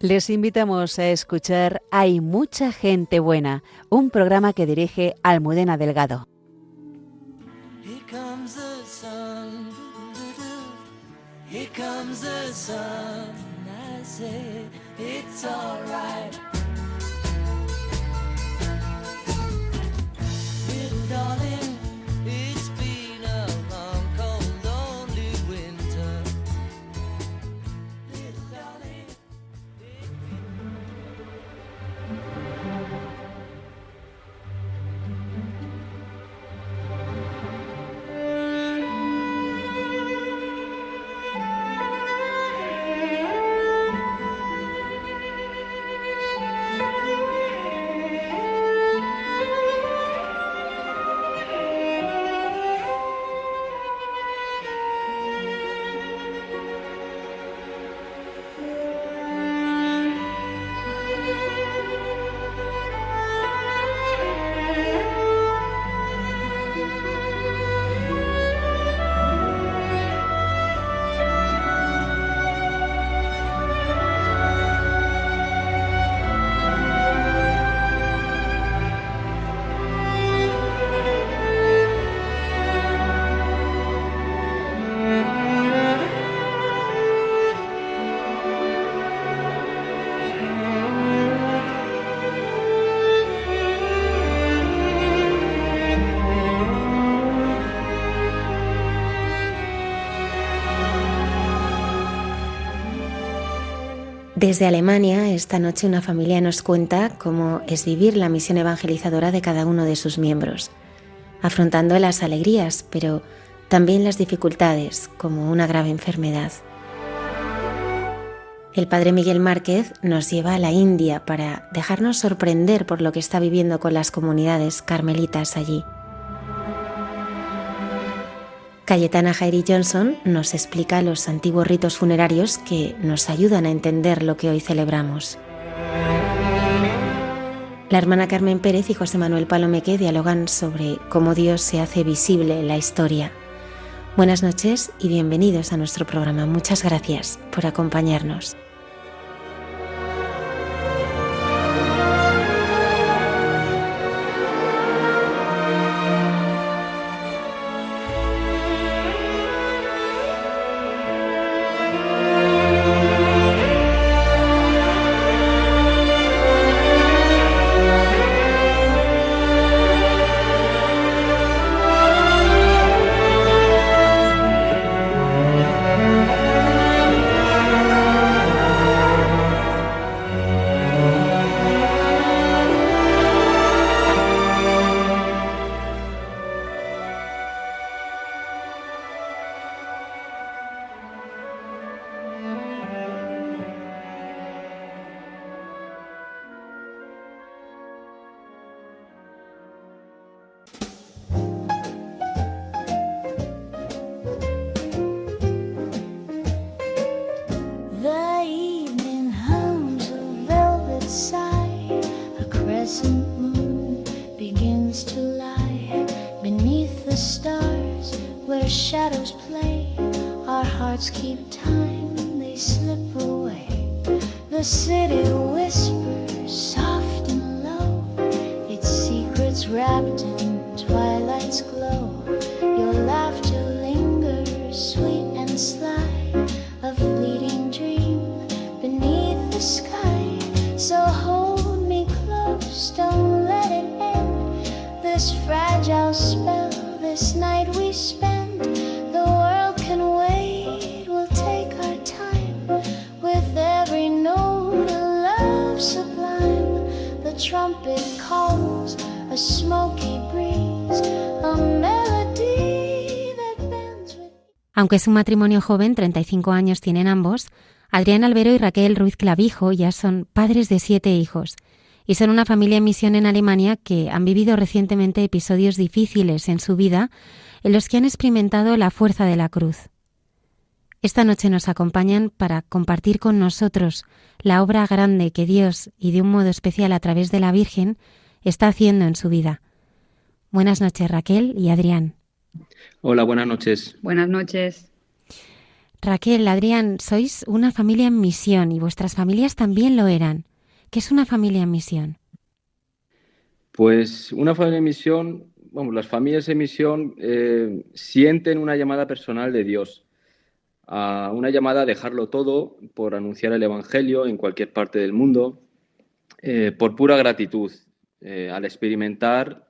Les invitamos a escuchar Hay mucha gente buena, un programa que dirige Almudena Delgado. Here comes the sun, here comes the sun, I say it's alright. Little darling, it's been a long, cold, lonely winter. Little darling. Desde Alemania, esta noche una familia nos cuenta cómo es vivir la misión evangelizadora de cada uno de sus miembros, afrontando las alegrías, pero también las dificultades, como una grave enfermedad. El padre Miguel Márquez nos lleva a la India para dejarnos sorprender por lo que está viviendo con las comunidades carmelitas allí. Cayetana Jairi Johnson nos explica los antiguos ritos funerarios que nos ayudan a entender lo que hoy celebramos. La hermana Carmen Pérez y José Manuel Palomeque dialogan sobre cómo Dios se hace visible en la historia. Buenas noches y bienvenidos a nuestro programa. Muchas gracias por acompañarnos. Aunque es un matrimonio joven, 35 años tienen ambos, Adrián Albero y Raquel Ruiz Clavijo ya son padres de 7 hijos y son una familia en misión en Alemania que han vivido recientemente episodios difíciles en su vida en los que han experimentado la fuerza de la cruz. Esta noche nos acompañan para compartir con nosotros la obra grande que Dios, y de un modo especial a través de la Virgen, está haciendo en su vida. Buenas noches, Raquel y Adrián. Hola, buenas noches. Buenas noches. Raquel, Adrián, sois una familia en misión y vuestras familias también lo eran. ¿Qué es una familia en misión? Pues una familia en misión, vamos, las familias en misión sienten una llamada personal de Dios, a una llamada a dejarlo todo por anunciar el Evangelio en cualquier parte del mundo, por pura gratitud, al experimentar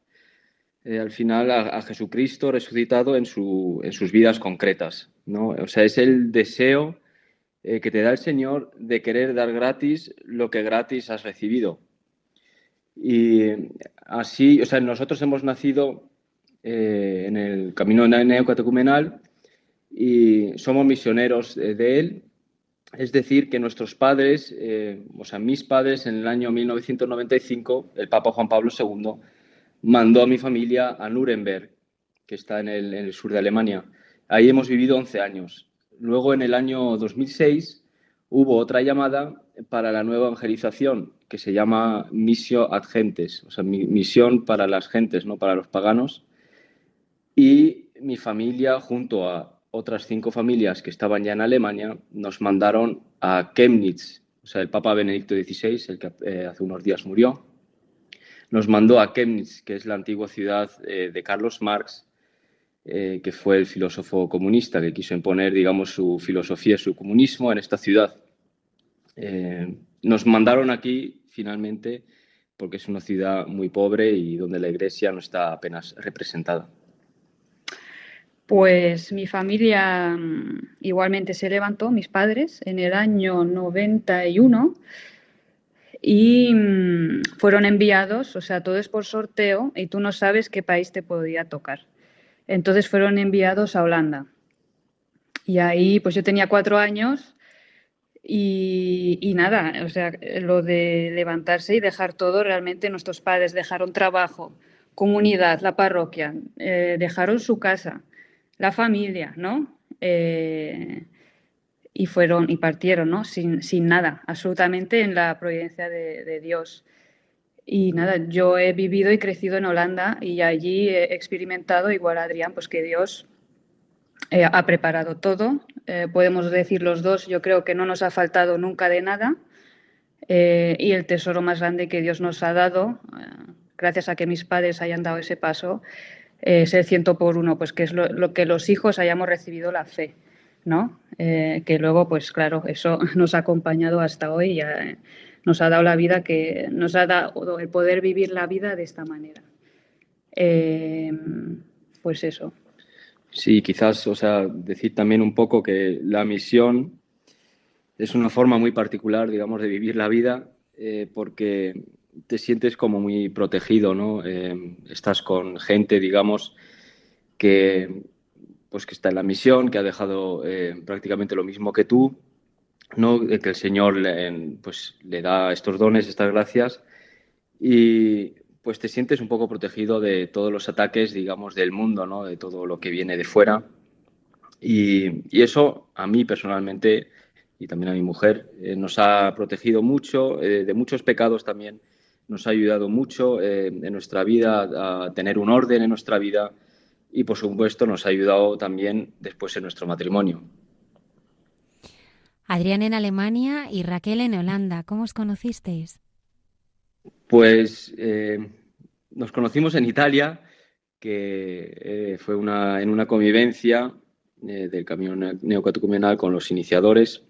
al final a Jesucristo resucitado en sus vidas concretas, ¿no? O sea, es el deseo que te da el Señor de querer dar gratis lo que gratis has recibido. Y así, o sea, nosotros hemos nacido en el camino neocatecumenal y somos misioneros de él. Es decir, que nuestros padres, o sea, mis padres, en el año 1995, el Papa Juan Pablo II mandó a mi familia a Nuremberg, que está en el sur de Alemania. Ahí hemos vivido 11 años. Luego, en el año 2006, hubo otra llamada para la nueva evangelización, que se llama Missio ad Gentes, o sea, misión para las gentes, no para los paganos. Y mi familia, junto a otras 5 familias que estaban ya en Alemania, nos mandaron a Chemnitz, o sea, el Papa Benedicto XVI, el que hace unos días murió, nos mandó a Chemnitz, que es la antigua ciudad de Carlos Marx, que fue el filósofo comunista que quiso imponer, digamos, su filosofía, su comunismo en esta ciudad. Nos mandaron aquí, finalmente, porque es una ciudad muy pobre y donde la Iglesia no está apenas representada. Pues mi familia igualmente se levantó, mis padres, en el año 91 y fueron enviados, o sea, todo es por sorteo y tú no sabes qué país te podía tocar. Entonces fueron enviados a Holanda. Y ahí, pues yo tenía 4 años y nada, o sea, lo de levantarse y dejar todo, realmente nuestros padres dejaron trabajo, comunidad, la parroquia, dejaron su casa, la familia, ¿no? Y fueron y partieron, ¿no? Sin nada, absolutamente en la providencia de Dios. Y nada, yo he vivido y crecido en Holanda y allí he experimentado, igual a Adrián, pues que Dios ha preparado todo. Podemos decir los dos, yo creo que no nos ha faltado nunca de nada. Y el tesoro más grande que Dios nos ha dado, gracias a que mis padres hayan dado ese paso, es el 100 por 1, pues que es lo que los hijos hayamos recibido la fe, ¿no? Que luego, pues claro, eso nos ha acompañado hasta hoy y nos ha dado la vida, que nos ha dado el poder vivir la vida de esta manera. Pues eso. Sí, quizás, o sea, decir también un poco que la misión es una forma muy particular, digamos, de vivir la vida, porque te sientes como muy protegido, ¿no? Estás con gente, digamos, que está en la misión, que ha dejado prácticamente lo mismo que tú, ¿no? Que el Señor le da estos dones, estas gracias, y pues te sientes un poco protegido de todos los ataques, digamos, del mundo, ¿no? De todo lo que viene de fuera. Y eso a mí personalmente y también a mi mujer nos ha protegido mucho, de muchos pecados también. Nos ha ayudado mucho en nuestra vida a tener un orden en nuestra vida y, por supuesto, nos ha ayudado también después en nuestro matrimonio. Adrián en Alemania y Raquel en Holanda. ¿Cómo os conocisteis? Pues nos conocimos en Italia, que fue en una convivencia del camino neocatecumenal con los iniciadores,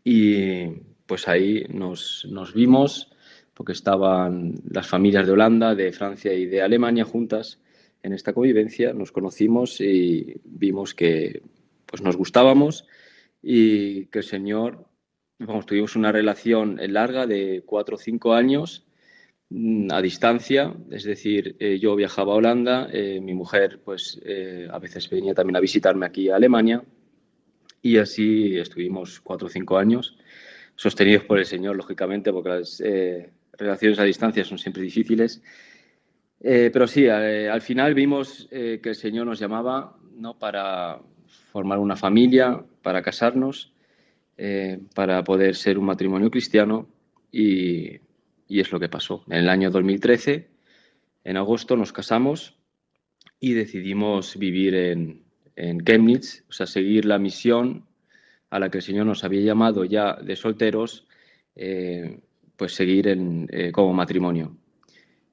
y pues ahí nos vimos, porque estaban las familias de Holanda, de Francia y de Alemania juntas en esta convivencia. Nos conocimos y vimos que pues nos gustábamos y que el Señor, vamos, tuvimos una relación larga de 4 o 5 años a distancia, es decir, yo viajaba a Holanda, mi mujer pues a veces venía también a visitarme aquí a Alemania, y así estuvimos 4 o 5 años, sostenidos por el Señor, lógicamente, porque las relaciones a distancia son siempre difíciles. Pero sí, al final vimos que el Señor nos llamaba, ¿no?, para formar una familia, para casarnos, para poder ser un matrimonio cristiano, y es lo que pasó. En el año 2013, en agosto, nos casamos y decidimos vivir en Chemnitz, o sea, seguir la misión a la que el Señor nos había llamado ya de solteros, pues seguir como matrimonio.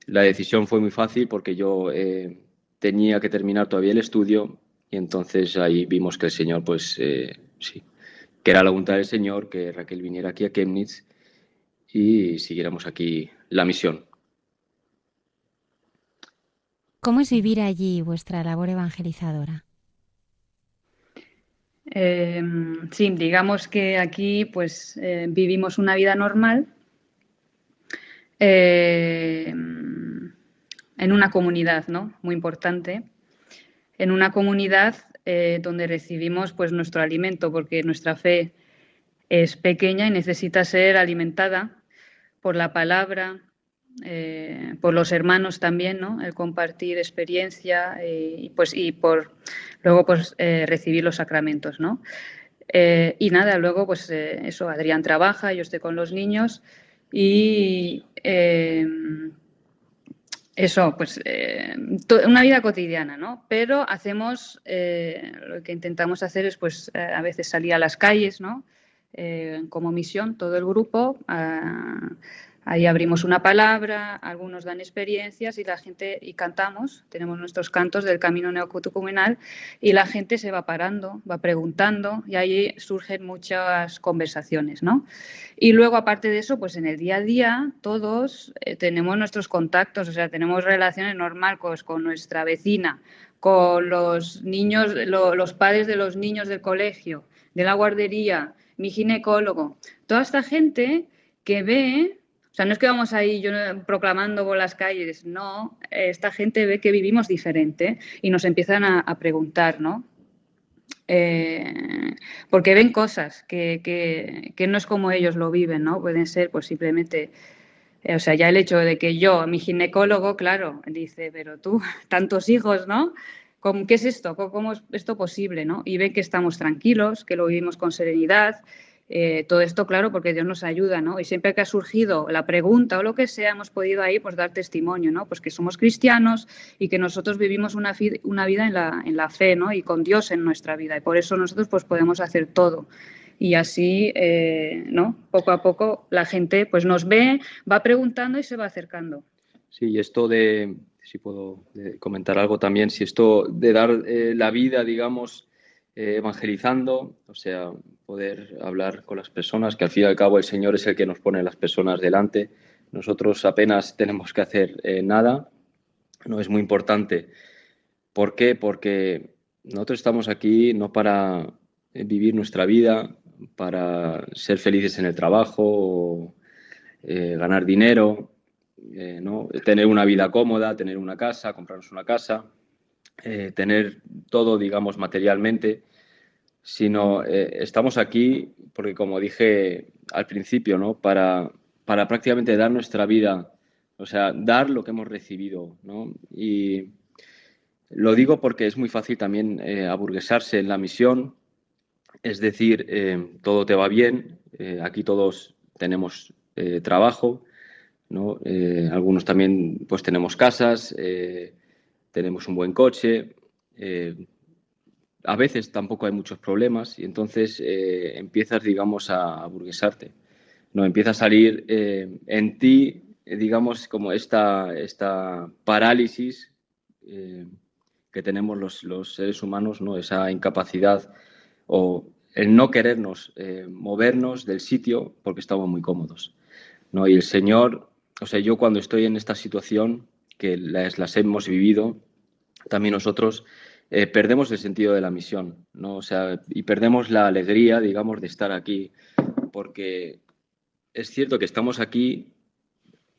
La decisión fue muy fácil porque yo tenía que terminar todavía el estudio y entonces ahí vimos que el Señor, pues sí, que era la voluntad del Señor, que Raquel viniera aquí a Chemnitz y siguiéramos aquí la misión. ¿Cómo es vivir allí vuestra labor evangelizadora? Sí, digamos que aquí pues vivimos una vida normal en una comunidad, ¿no? Muy importante, en una comunidad donde recibimos pues nuestro alimento, porque nuestra fe es pequeña y necesita ser alimentada por la palabra, por los hermanos también, ¿no? El compartir experiencia y por luego pues recibir los sacramentos, ¿no? Y nada, luego pues eso, Adrián trabaja, yo estoy con los niños y eso, pues una vida cotidiana, ¿no? Pero hacemos, lo que intentamos hacer es pues a veces salir a las calles, ¿no? Como misión, todo el grupo, ahí abrimos una palabra, algunos dan experiencias y la gente, y cantamos, tenemos nuestros cantos del camino neocatecumenal y la gente se va parando, va preguntando y ahí surgen muchas conversaciones, ¿no? Y luego, aparte de eso, pues en el día a día todos tenemos nuestros contactos, o sea, tenemos relaciones normales con nuestra vecina, con los niños, los padres de los niños del colegio, de la guardería, mi ginecólogo, toda esta gente que ve, o sea, no es que vamos ahí yo proclamando por las calles, no, esta gente ve que vivimos diferente y nos empiezan a preguntar, ¿no? Porque ven cosas que no es como ellos lo viven, ¿no? Pueden ser pues simplemente, o sea, ya el hecho de que yo, mi ginecólogo, claro, dice, pero tú, tantos hijos, ¿no? ¿Qué es esto? ¿Cómo es esto posible, no? Y ven que estamos tranquilos, que lo vivimos con serenidad. Todo esto, claro, porque Dios nos ayuda, ¿no? Y siempre que ha surgido la pregunta o lo que sea, hemos podido ahí pues dar testimonio, ¿no? Pues que somos cristianos y que nosotros vivimos una vida en la fe, ¿no? Y con Dios en nuestra vida. Y por eso nosotros pues podemos hacer todo. Y así, ¿no? Poco a poco la gente pues nos ve, va preguntando y se va acercando. Sí, y esto si puedo comentar algo también, si esto de dar la vida, digamos, evangelizando, o sea, poder hablar con las personas, que al fin y al cabo el Señor es el que nos pone las personas delante. Nosotros apenas tenemos que hacer nada, no es muy importante. ¿Por qué? Porque nosotros estamos aquí no para vivir nuestra vida, para ser felices en el trabajo o ganar dinero, ¿no? Tener una vida cómoda, tener una casa, comprarnos una casa, tener todo, digamos, materialmente, sino estamos aquí porque, como dije al principio, ¿no? Para prácticamente dar nuestra vida, o sea, dar lo que hemos recibido, ¿no? Y lo digo porque es muy fácil también aburguesarse en la misión, es decir, todo te va bien, aquí todos tenemos trabajo, ¿no? Algunos también pues tenemos casas, tenemos un buen coche, a veces tampoco hay muchos problemas y entonces empiezas, digamos, a aburguesarte, ¿no? Empieza a salir en ti, digamos, como esta parálisis que tenemos los seres humanos, ¿no? Esa incapacidad o el no querernos movernos del sitio porque estamos muy cómodos, ¿no? Y el Señor, o sea, yo cuando estoy en esta situación, que las hemos vivido, también nosotros perdemos el sentido de la misión, ¿no? O sea, y perdemos la alegría, digamos, de estar aquí, porque es cierto que estamos aquí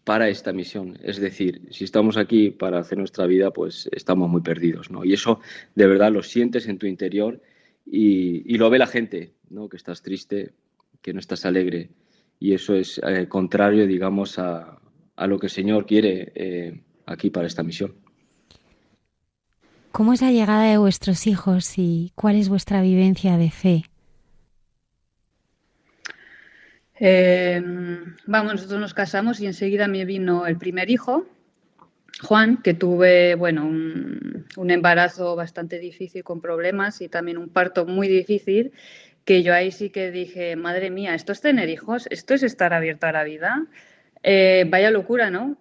para esta misión. Es decir, si estamos aquí para hacer nuestra vida, pues estamos muy perdidos, ¿no? Y eso de verdad lo sientes en tu interior y lo ve la gente, ¿no? Que estás triste, que no estás alegre. Y eso es contrario, digamos, a lo que el Señor quiere aquí para esta misión. ¿Cómo es la llegada de vuestros hijos y cuál es vuestra vivencia de fe? Vamos, nosotros nos casamos y enseguida me vino el primer hijo, Juan, que tuve, bueno, un embarazo bastante difícil con problemas y también un parto muy difícil. que yo ahí sí que dije, madre mía, ¿esto es tener hijos? ¿Esto es estar abierto a la vida? Vaya locura, ¿no?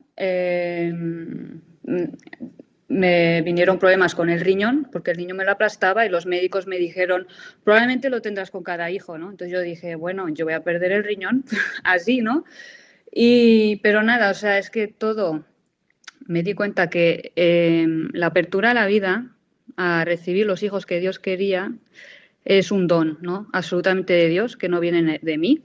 Me vinieron problemas con el riñón, porque el niño me lo aplastaba y los médicos me dijeron, probablemente lo tendrás con cada hijo, ¿no? Entonces yo dije, bueno, yo voy a perder el riñón así, ¿no? Pero nada, o sea, es que todo, me di cuenta que la apertura a la vida, a recibir los hijos que Dios quería, es un don, ¿no? Absolutamente de Dios, que no viene de mí.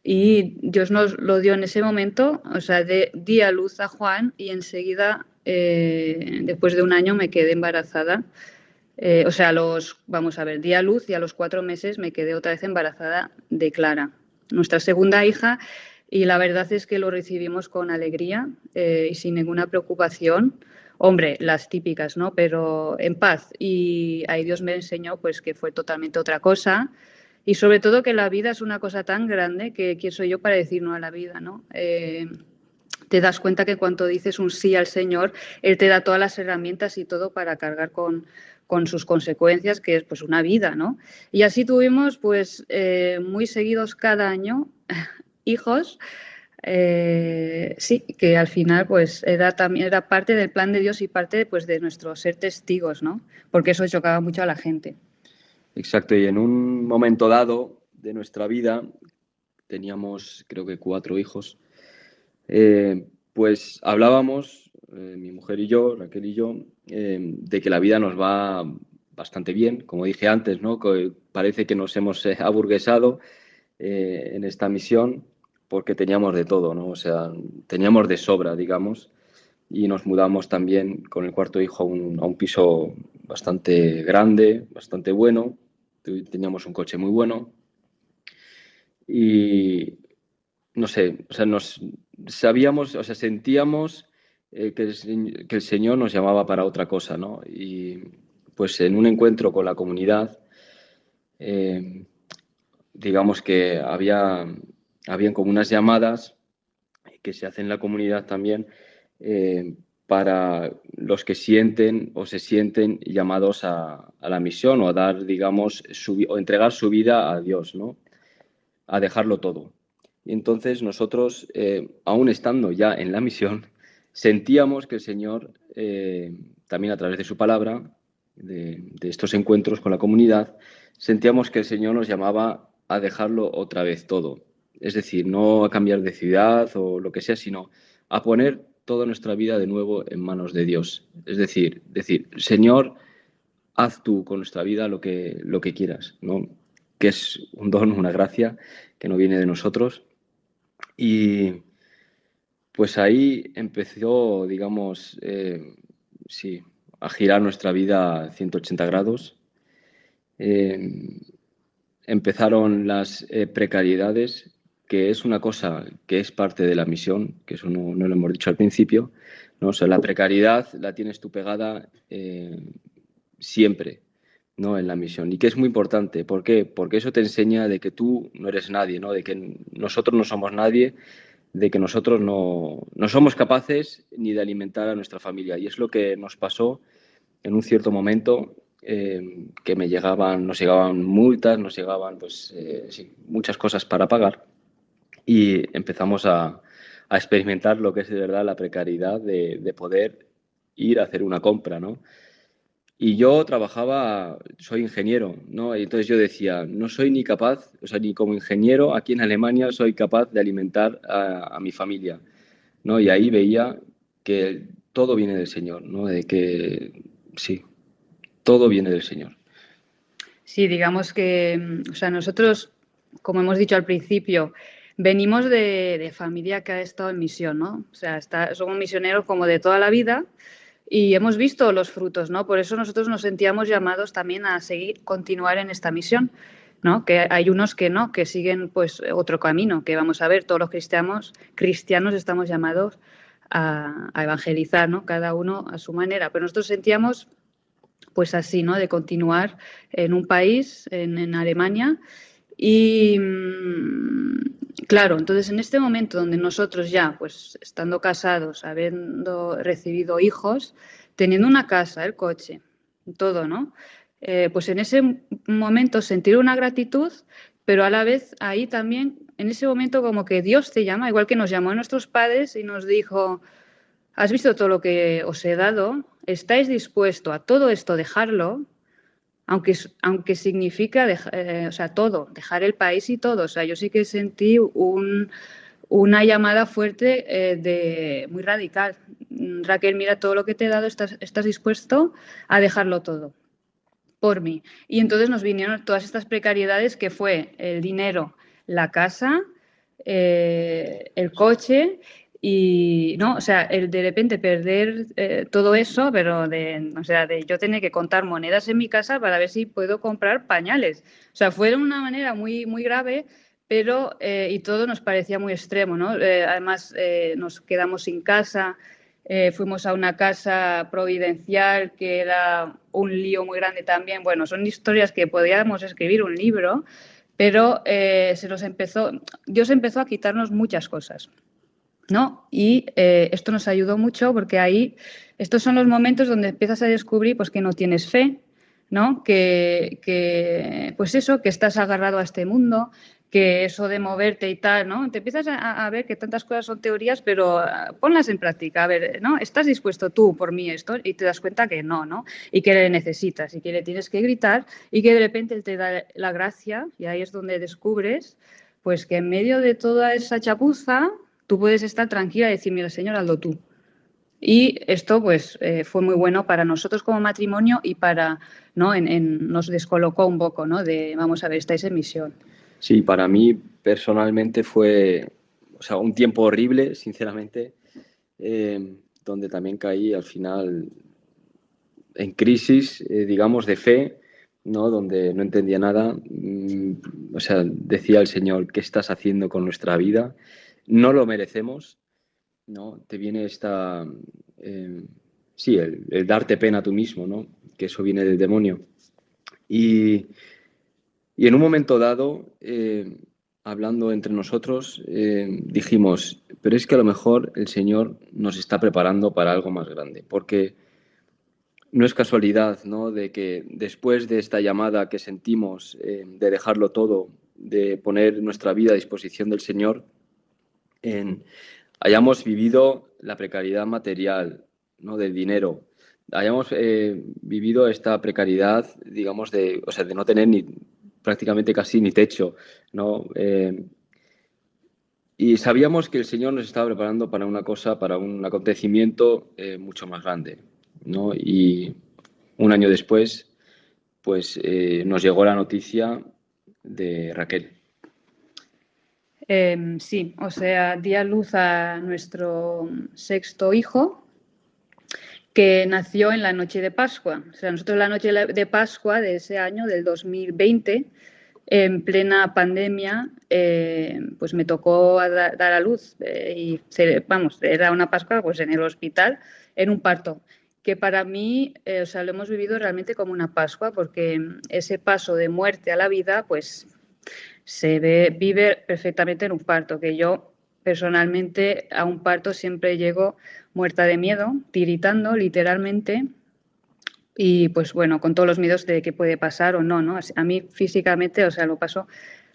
Y Dios nos lo dio en ese momento, o sea, di a luz a Juan y enseguida, después de un año, me quedé embarazada. O sea, vamos a ver, di a luz y a los 4 meses me quedé otra vez embarazada de Clara, nuestra segunda hija, y la verdad es que lo recibimos con alegría y sin ninguna preocupación. Hombre, las típicas, ¿no? Pero en paz. Y ahí Dios me enseñó pues que fue totalmente otra cosa. Y sobre todo que la vida es una cosa tan grande que quién soy yo para decir no a la vida, ¿no? Te das cuenta que cuando dices un sí al Señor, Él te da todas las herramientas y todo para cargar con sus consecuencias, que es pues una vida, ¿no? Y así tuvimos pues muy seguidos cada año hijos, sí, que al final pues era parte del plan de Dios y parte pues de nuestro ser testigos, ¿no? Porque eso chocaba mucho a la gente. Exacto, y en un momento dado de nuestra vida, teníamos creo que 4 hijos, pues hablábamos, mi mujer y yo, Raquel y yo, de que la vida nos va bastante bien, como dije antes, ¿no? Que parece que nos hemos aburguesado en esta misión porque teníamos de todo, ¿no? O sea, teníamos de sobra, digamos, y nos mudamos también con el 4 hijo a un piso bastante grande, bastante bueno. Teníamos un coche muy bueno y no sé, o sea, sabíamos, o sea, sentíamos que el Señor nos llamaba para otra cosa, ¿no? Y pues en un encuentro con la comunidad, digamos que habían como unas llamadas que se hacen en la comunidad también para los que sienten o se sienten llamados a la misión o a dar, digamos, o entregar su vida a Dios, ¿no? A dejarlo todo. Y entonces nosotros, aún estando ya en la misión, sentíamos que el Señor, también a través de su palabra, de estos encuentros con la comunidad, sentíamos que el Señor nos llamaba a dejarlo otra vez todo. Es decir, no a cambiar de ciudad o lo que sea, sino a poner toda nuestra vida de nuevo en manos de Dios. Es decir, Señor, haz tú con nuestra vida lo que quieras, ¿no? Que es un don, una gracia que no viene de nosotros. Y pues ahí empezó, digamos, sí, a girar nuestra vida a 180 grados. Empezaron las precariedades, que es una cosa que es parte de la misión, que eso no lo hemos dicho al principio, ¿no? O sea, la precariedad la tienes tú pegada siempre, ¿no? En la misión, y que es muy importante. ¿Por qué? Porque eso te enseña de que tú no eres nadie, ¿no? De que nosotros no somos nadie, de que nosotros no somos capaces ni de alimentar a nuestra familia. Y es lo que nos pasó en un cierto momento, que nos llegaban multas, nos llegaban pues, sí, muchas cosas para pagar, y empezamos a experimentar lo que es de verdad la precariedad de poder ir a hacer una compra, ¿no? Y yo soy ingeniero, ¿no? Y entonces yo decía, no soy ni capaz, o sea, ni como ingeniero aquí en Alemania soy capaz de alimentar a mi familia, ¿no? Y ahí veía que todo viene del Señor, ¿no? De que sí, todo viene del Señor. Sí, digamos que, o sea, nosotros, como hemos dicho al principio, venimos de familia que ha estado en misión, ¿no? O sea, somos misioneros como de toda la vida y hemos visto los frutos, ¿no? Por eso nosotros nos sentíamos llamados también a continuar en esta misión, ¿no? Que hay unos que no, que siguen pues otro camino, que vamos a ver, todos los cristianos estamos llamados a evangelizar, ¿no? Cada uno a su manera, pero nosotros sentíamos pues así, ¿no? De continuar en un país, en Alemania. Y claro, entonces en este momento donde nosotros ya, pues estando casados, habiendo recibido hijos, teniendo una casa, el coche, todo, ¿no? pues en ese momento sentir una gratitud, pero a la vez ahí también, en ese momento como que Dios te llama, igual que nos llamó a nuestros padres y nos dijo, has visto todo lo que os he dado, estáis dispuestos a todo esto dejarlo, aunque significa o sea, todo, dejar el país y todo. O sea, yo sí que sentí una llamada fuerte muy radical. Raquel, mira todo lo que te he dado, estás dispuesto a dejarlo todo por mí. Y entonces nos vinieron todas estas precariedades que fue el dinero, la casa, el coche y, ¿no? O sea, el de repente perder todo eso, pero o sea, de yo tener que contar monedas en mi casa para ver si puedo comprar pañales. O sea, fue de una manera muy, muy grave, pero y todo nos parecía muy extremo, ¿no? Además, nos quedamos sin casa. Fuimos a una casa providencial que era un lío muy grande también. Bueno, son historias que podíamos escribir un libro, pero Dios empezó a quitarnos muchas cosas, ¿no? Y esto nos ayudó mucho porque ahí, estos son los momentos donde empiezas a descubrir pues, que no tienes fe, ¿no? Pues eso, que estás agarrado a este mundo, que eso de moverte y tal, ¿no? Te empiezas a ver que tantas cosas son teorías, pero ponlas en práctica. A ver, ¿no? ¿Estás dispuesto tú por mí esto? Y te das cuenta que no, ¿no? Y que le necesitas y que le tienes que gritar y que de repente él te da la gracia y ahí es donde descubres pues que en medio de toda esa chapuza tú puedes estar tranquila y decir, mira, Señor, hazlo tú. Y esto pues fue muy bueno para nosotros como matrimonio y para, ¿no? Nos descolocó un poco, ¿no? De, vamos a ver, estáis en misión. Sí, para mí personalmente fue, o sea, un tiempo horrible, sinceramente, donde también caí al final en crisis, digamos, de fe, ¿no? Donde no entendía nada. O sea, decía el Señor, ¿qué estás haciendo con nuestra vida? No lo merecemos, ¿no? Te viene sí, el darte pena a tú mismo, ¿no? Que eso viene del demonio. Y en un momento dado, hablando entre nosotros, dijimos, pero es que a lo mejor el Señor nos está preparando para algo más grande, porque no es casualidad, ¿no? De que después de esta llamada que sentimos, de dejarlo todo, de poner nuestra vida a disposición del Señor, hayamos vivido la precariedad material, ¿no? Del dinero, hayamos vivido esta precariedad, digamos, o sea, de no tener prácticamente casi ni techo, ¿no? Y sabíamos que el Señor nos estaba preparando para una cosa, para un acontecimiento mucho más grande, ¿no? Y un año después, pues nos llegó la noticia de Raquel. Sí, o sea, di a luz a nuestro sexto hijo, que nació en la noche de Pascua. O sea, nosotros la noche de Pascua de ese año, del 2020, en plena pandemia, pues me tocó dar a luz y vamos, era una Pascua pues en el hospital, en un parto, que para mí, o sea, lo hemos vivido realmente como una Pascua, porque ese paso de muerte a la vida, pues vive perfectamente en un parto, que yo personalmente a un parto siempre llego muerta de miedo, tiritando literalmente, y pues bueno, con todos los miedos de qué puede pasar o no, ¿no? A mí físicamente, o sea, lo paso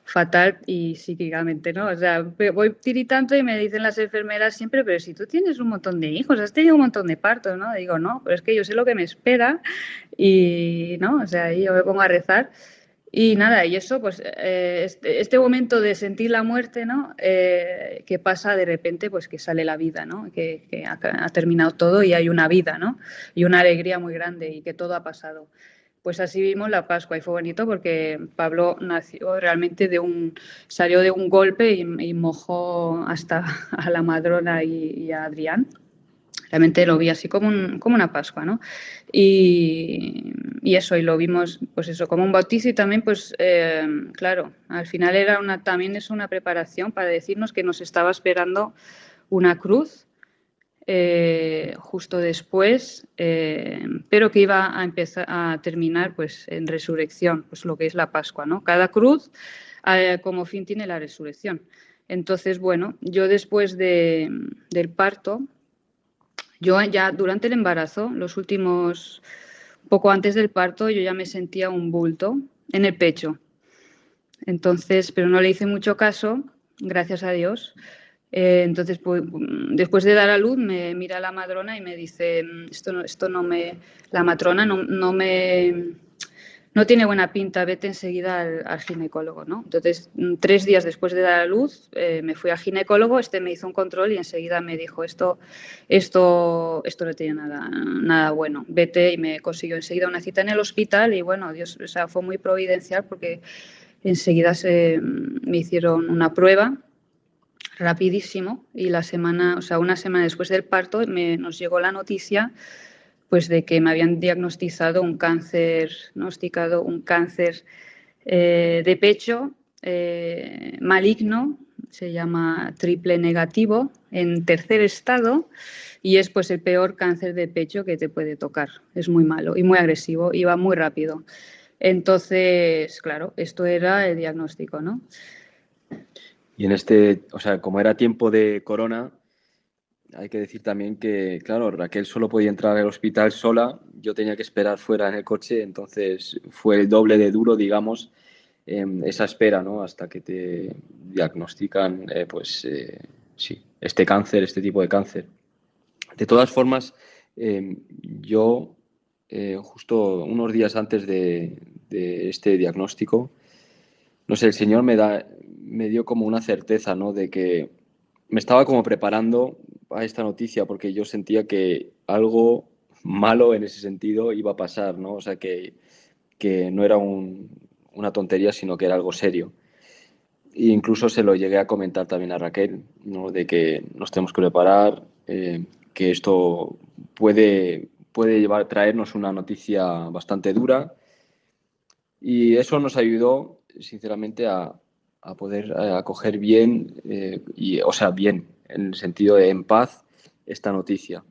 fatal y psíquicamente, ¿no? O sea, voy tiritando y me dicen las enfermeras siempre, pero si tú tienes un montón de hijos, has tenido un montón de partos, ¿no? Digo, no, pero es que yo sé lo que me espera y, ¿no? O sea, ahí yo me pongo a rezar. Y nada, y eso, pues este momento de sentir la muerte, ¿no? Que pasa de repente, pues que sale la vida, ¿no? Que ha terminado todo y hay una vida, ¿no? Y una alegría muy grande y que todo ha pasado. Pues así vimos la Pascua y fue bonito porque Pablo nació realmente salió de un golpe y mojó hasta a la Madrona y a Adrián. Realmente lo vi así como una Pascua, ¿no? Y eso, y lo vimos, pues eso, como un bautizo y también, pues, claro, al final también es una preparación para decirnos que nos estaba esperando una cruz justo después, pero que iba a empezar a terminar, pues, en resurrección, pues lo que es la Pascua, ¿no? Cada cruz como fin tiene la resurrección. Entonces, bueno, yo después del parto, yo ya durante el embarazo, los últimos poco antes del parto yo ya me sentía un bulto en el pecho. Entonces, pero no le hice mucho caso, gracias a Dios. Entonces, pues, después de dar a luz, me mira la matrona y me dice, la matrona no tiene buena pinta, vete enseguida al ginecólogo, ¿no? Entonces, 3 días después de dar a luz, me fui al ginecólogo, me hizo un control y enseguida me dijo, esto no tiene nada bueno, vete, y me consiguió enseguida una cita en el hospital y bueno, Dios, o sea, fue muy providencial porque enseguida me hicieron una prueba rapidísimo y una semana después del parto nos llegó la noticia pues de que me habían diagnosticado un cáncer de pecho maligno, se llama triple negativo, en tercer estado, y es pues el peor cáncer de pecho que te puede tocar. Es muy malo y muy agresivo y va muy rápido. Entonces, claro, esto era el diagnóstico, ¿no? Y como era tiempo de corona, hay que decir también que, claro, Raquel solo podía entrar al hospital sola, yo tenía que esperar fuera en el coche, entonces fue el doble de duro, digamos, esa espera, ¿no? Hasta que te diagnostican, sí, este tipo de cáncer. De todas formas, yo, justo unos días antes de este diagnóstico, no sé, el Señor me dio como una certeza, ¿no? De que me estaba como preparando a esta noticia porque yo sentía que algo malo en ese sentido iba a pasar, ¿no? O sea, que no era una tontería, sino que era algo serio. E incluso se lo llegué a comentar también a Raquel, ¿no? De que nos tenemos que preparar, que esto puede traernos una noticia bastante dura. Y eso nos ayudó, sinceramente, a poder acoger bien, bien, en el sentido de en paz, esta noticia.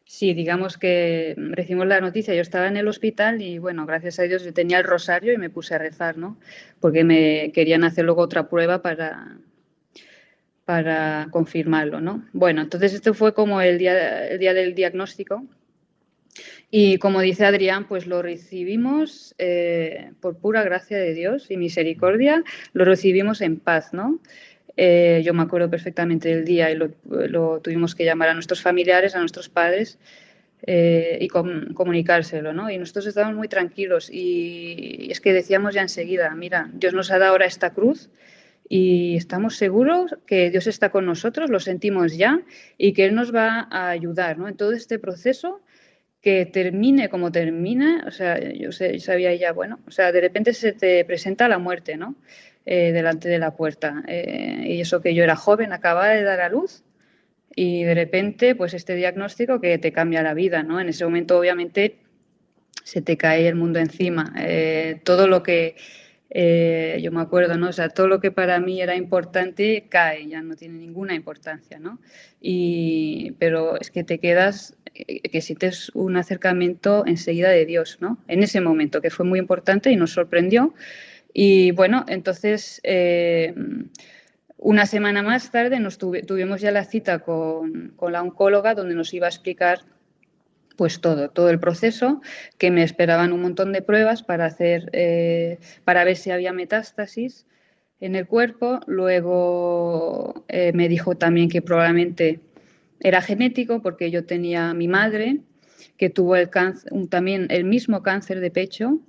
Sí, digamos que recibimos la noticia, yo estaba en el hospital y bueno, gracias a Dios yo tenía el rosario y me puse a rezar, ¿no? Porque me querían hacer luego otra prueba para confirmarlo, ¿no? Bueno, entonces esto fue como el día del diagnóstico. Y como dice Adrián, pues lo recibimos por pura gracia de Dios y misericordia, lo recibimos en paz, ¿no? Yo me acuerdo perfectamente del día y lo tuvimos que llamar a nuestros familiares, a nuestros padres y comunicárselo, ¿no? Y nosotros estábamos muy tranquilos y es que decíamos ya enseguida, mira, Dios nos ha dado ahora esta cruz y estamos seguros que Dios está con nosotros, lo sentimos ya y que Él nos va a ayudar, ¿no? En todo este proceso, que termine como termina, o sea, yo sabía ya, bueno, o sea, de repente se te presenta la muerte, ¿no? Delante de la puerta. Y eso que yo era joven, acababa de dar a luz y de repente, pues este diagnóstico que te cambia la vida, ¿no? En ese momento, obviamente, se te cae el mundo encima. Todo lo que, yo me acuerdo, ¿no? O sea, todo lo que para mí era importante cae, ya no tiene ninguna importancia, ¿no? Pero es que te quedas, que sientes un acercamiento enseguida de Dios, ¿no? En ese momento, que fue muy importante y nos sorprendió. Y bueno, entonces, una semana más tarde tuvimos ya la cita con la oncóloga donde nos iba a explicar pues todo el proceso, que me esperaban un montón de pruebas para ver si había metástasis en el cuerpo. Luego me dijo también que probablemente era genético porque yo tenía a mi madre que tuvo también el mismo cáncer de pecho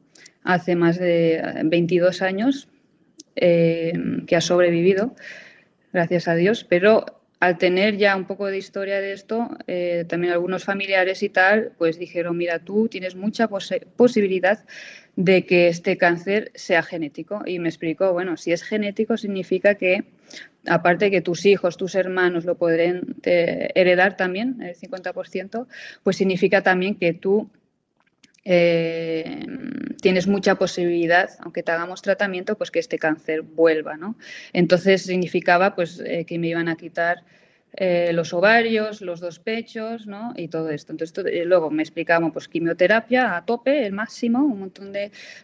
hace más de 22 años, que ha sobrevivido, gracias a Dios, pero al tener ya un poco de historia de esto, también algunos familiares y tal, pues dijeron, mira, tú tienes mucha posibilidad de que este cáncer sea genético. Y me explicó, bueno, si es genético significa que, aparte de que tus hijos, tus hermanos lo podrán heredar también, el 50%, pues significa también que tú tienes mucha posibilidad, aunque te hagamos tratamiento, pues que este cáncer vuelva, ¿no? Entonces significaba pues que me iban a quitar los ovarios, los 2 pechos, ¿no? Y todo esto. Entonces luego me explicaban pues quimioterapia a tope, el máximo,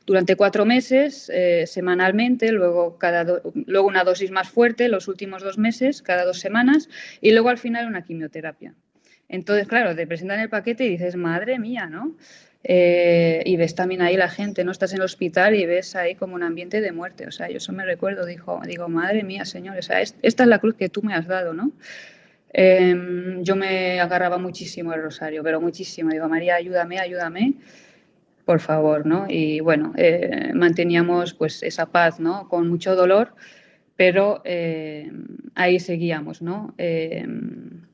durante 4 meses, semanalmente, luego una dosis más fuerte los últimos 2 meses, cada 2 semanas, y luego al final una quimioterapia. Entonces, claro, te presentan el paquete y dices, madre mía, ¿no? Y ves también ahí la gente, ¿no? Estás en el hospital y ves ahí como un ambiente de muerte. O sea, yo eso me recuerdo, digo, madre mía, Señor, o sea, esta es la cruz que tú me has dado, ¿no? Yo me agarraba muchísimo el rosario, pero muchísimo. Digo, María, ayúdame, ayúdame, por favor, ¿no? Y bueno, manteníamos pues esa paz, ¿no? Con mucho dolor, pero ahí seguíamos, ¿no? En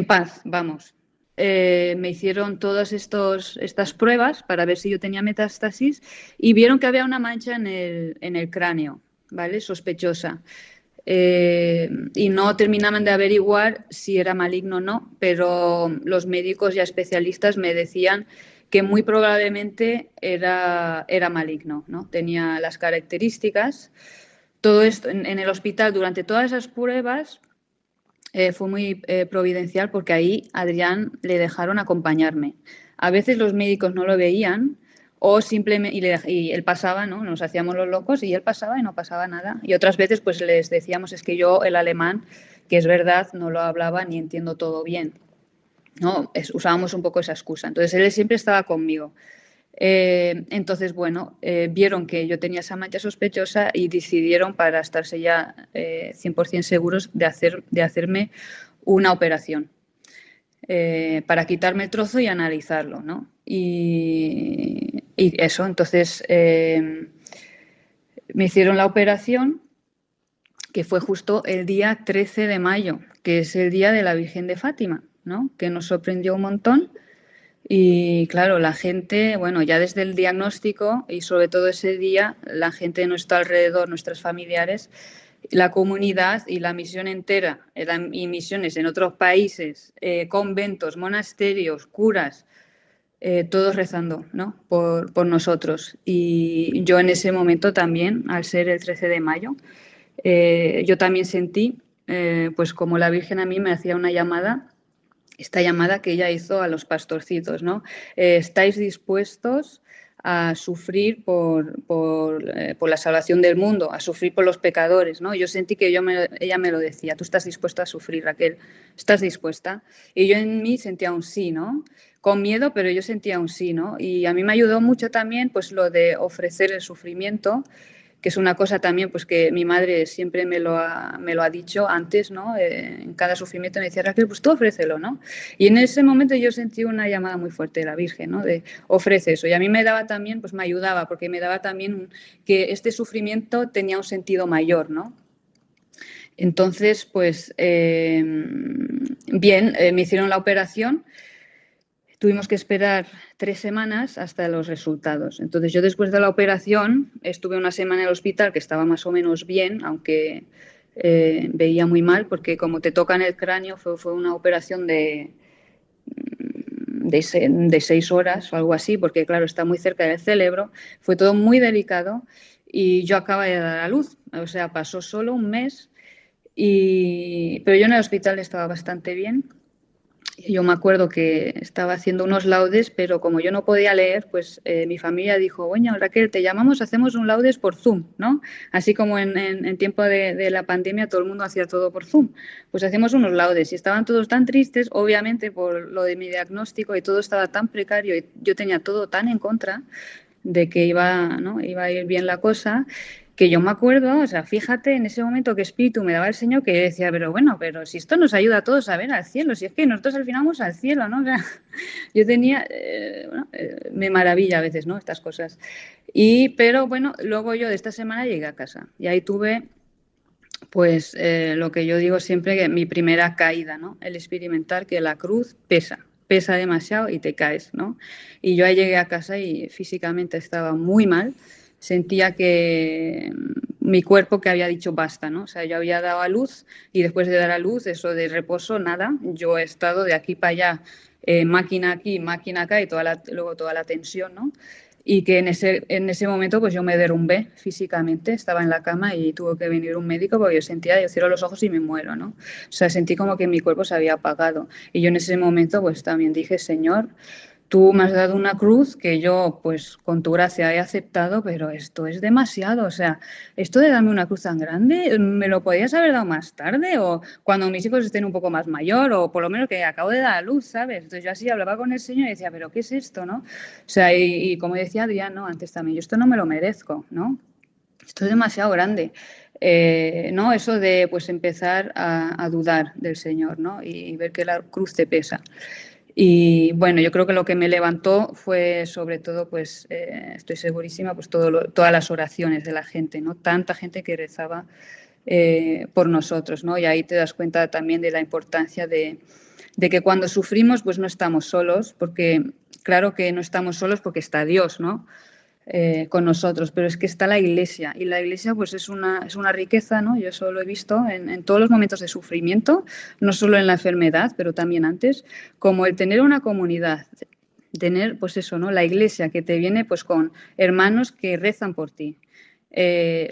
paz, vamos. Me hicieron todas estas pruebas para ver si yo tenía metástasis y vieron que había una mancha en el cráneo, ¿vale? Sospechosa. Y no terminaban de averiguar si era maligno o no, pero los médicos ya especialistas me decían que muy probablemente era maligno, ¿no? Tenía las características. Todo esto en el hospital, durante todas esas pruebas, fue muy providencial porque ahí Adrián le dejaron acompañarme. A veces los médicos no lo veían o simplemente y él pasaba, ¿no? Nos hacíamos los locos y él pasaba y no pasaba nada. Y otras veces pues les decíamos, es que yo el alemán, que es verdad, no lo hablaba ni entiendo todo bien, ¿no? Usábamos un poco esa excusa. Entonces él siempre estaba conmigo. Entonces, bueno, vieron que yo tenía esa mancha sospechosa y decidieron, para estarse ya 100% seguros, de hacerme una operación para quitarme el trozo y analizarlo, ¿no? Y eso, entonces me hicieron la operación, que fue justo el día 13 de mayo, que es el día de la Virgen de Fátima, ¿no? Que nos sorprendió un montón. Y claro, la gente, bueno, ya desde el diagnóstico y sobre todo ese día, la gente de nuestro alrededor, nuestros familiares, la comunidad y la misión entera, y misiones en otros países, conventos, monasterios, curas, todos rezando, ¿no? por nosotros. Y yo en ese momento también, al ser el 13 de mayo, yo también sentí, pues como la Virgen a mí me hacía una llamada, esta llamada que ella hizo a los pastorcitos, ¿no? ¿Estáis dispuestos a sufrir por la salvación del mundo, a sufrir por los pecadores, ¿no? Yo sentí que ella me lo decía, tú estás dispuesta a sufrir, Raquel, ¿estás dispuesta? Y yo en mí sentía un sí, ¿no? Con miedo, pero yo sentía un sí, ¿no? Y a mí me ayudó mucho también pues lo de ofrecer el sufrimiento, que es una cosa también pues que mi madre siempre me lo ha dicho antes, ¿no? En cada sufrimiento me decía, Raquel, pues tú ofrécelo, ¿no? Y en ese momento yo sentí una llamada muy fuerte de la Virgen, ¿no? De ofrece eso. Y a mí me daba también, pues me ayudaba, porque me daba también que este sufrimiento tenía un sentido mayor, ¿no? Entonces, pues bien, me hicieron la operación. Tuvimos que esperar 3 semanas hasta los resultados. Entonces yo después de la operación estuve una semana en el hospital que estaba más o menos bien, aunque veía muy mal porque como te tocan el cráneo fue una operación de 6 horas o algo así, porque claro, está muy cerca del cerebro. Fue todo muy delicado y yo acababa de dar a luz. O sea, pasó solo un mes, pero yo en el hospital estaba bastante bien. Yo me acuerdo que estaba haciendo unos laudes, pero como yo no podía leer, pues mi familia dijo, bueno, Raquel, te llamamos, hacemos un laudes por Zoom, ¿no? Así como en tiempo de la pandemia todo el mundo hacía todo por Zoom. Pues hacemos unos laudes y estaban todos tan tristes, obviamente por lo de mi diagnóstico y todo estaba tan precario y yo tenía todo tan en contra de que iba a ir bien la cosa, que yo me acuerdo, o sea, fíjate en ese momento qué espíritu me daba el Señor, que yo decía, pero si esto nos ayuda a todos a ver al cielo, si es que nosotros al final vamos al cielo, ¿no? O sea, yo tenía, me maravilla a veces, ¿no? Estas cosas. Pero bueno, luego yo de esta semana llegué a casa y ahí tuve, pues, lo que yo digo siempre, que mi primera caída, ¿no? El experimentar que la cruz pesa demasiado y te caes, ¿no? Y yo ahí llegué a casa y físicamente estaba muy mal. Sentía que mi cuerpo que había dicho basta, ¿no? O sea, yo había dado a luz y después de dar a luz, eso de reposo, nada. Yo he estado de aquí para allá, máquina aquí, máquina acá y luego toda la tensión, ¿no? Y que en ese momento pues yo me derrumbé físicamente, estaba en la cama y tuvo que venir un médico porque yo cierro los ojos y me muero, ¿no? O sea, sentí como que mi cuerpo se había apagado. Y yo en ese momento pues también dije, Señor, tú me has dado una cruz que yo, pues con tu gracia he aceptado, pero esto es demasiado. O sea, esto de darme una cruz tan grande, ¿me lo podías haber dado más tarde? O cuando mis hijos estén un poco más mayor, o por lo menos que acabo de dar a luz, ¿sabes? Entonces yo así hablaba con el Señor y decía, ¿pero qué es esto, no? O sea, y como decía Adrián, ¿no? Antes también, yo esto no me lo merezco, ¿no? Esto es demasiado grande. ¿No? Eso de pues empezar a dudar del Señor, ¿no? Y ver que la cruz te pesa. Y bueno, yo creo que lo que me levantó fue sobre todo, pues estoy segurísima, pues todas las oraciones de la gente, ¿no? Tanta gente que rezaba por nosotros, ¿no? Y ahí te das cuenta también de la importancia de que cuando sufrimos, pues no estamos solos, porque claro que no estamos solos porque está Dios, ¿no? Con nosotros, pero es que está la Iglesia y la Iglesia pues es una riqueza, ¿no? Yo eso lo he visto en todos los momentos de sufrimiento, no solo en la enfermedad, pero también antes, como el tener una comunidad, tener pues eso, ¿no? La Iglesia que te viene pues con hermanos que rezan por ti.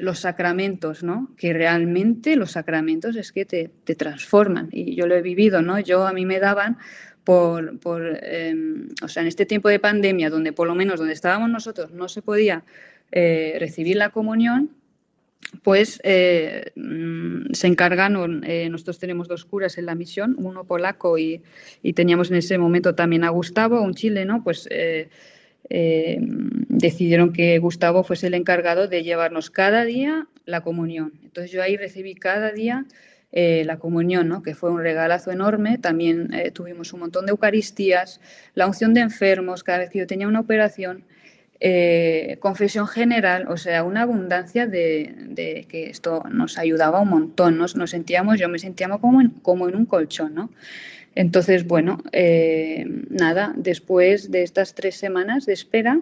Los sacramentos, ¿no? Que realmente los sacramentos es que te transforman y yo lo he vivido, ¿no? A mí me daban o sea, en este tiempo de pandemia, donde por lo menos donde estábamos nosotros no se podía recibir la comunión, pues se encargaron, nosotros tenemos 2 curas en la misión, uno polaco y teníamos en ese momento también a Gustavo, un chileno, pues decidieron que Gustavo fuese el encargado de llevarnos cada día la comunión. Entonces yo ahí recibí cada día la comunión, ¿no? Que fue un regalazo enorme. También tuvimos un montón de Eucaristías, la unción de enfermos, cada vez que yo tenía una operación, confesión general, o sea, una abundancia de que esto nos ayudaba un montón. Yo me sentía como en un colchón, ¿no? Entonces, bueno, nada, después de estas 3 semanas de espera,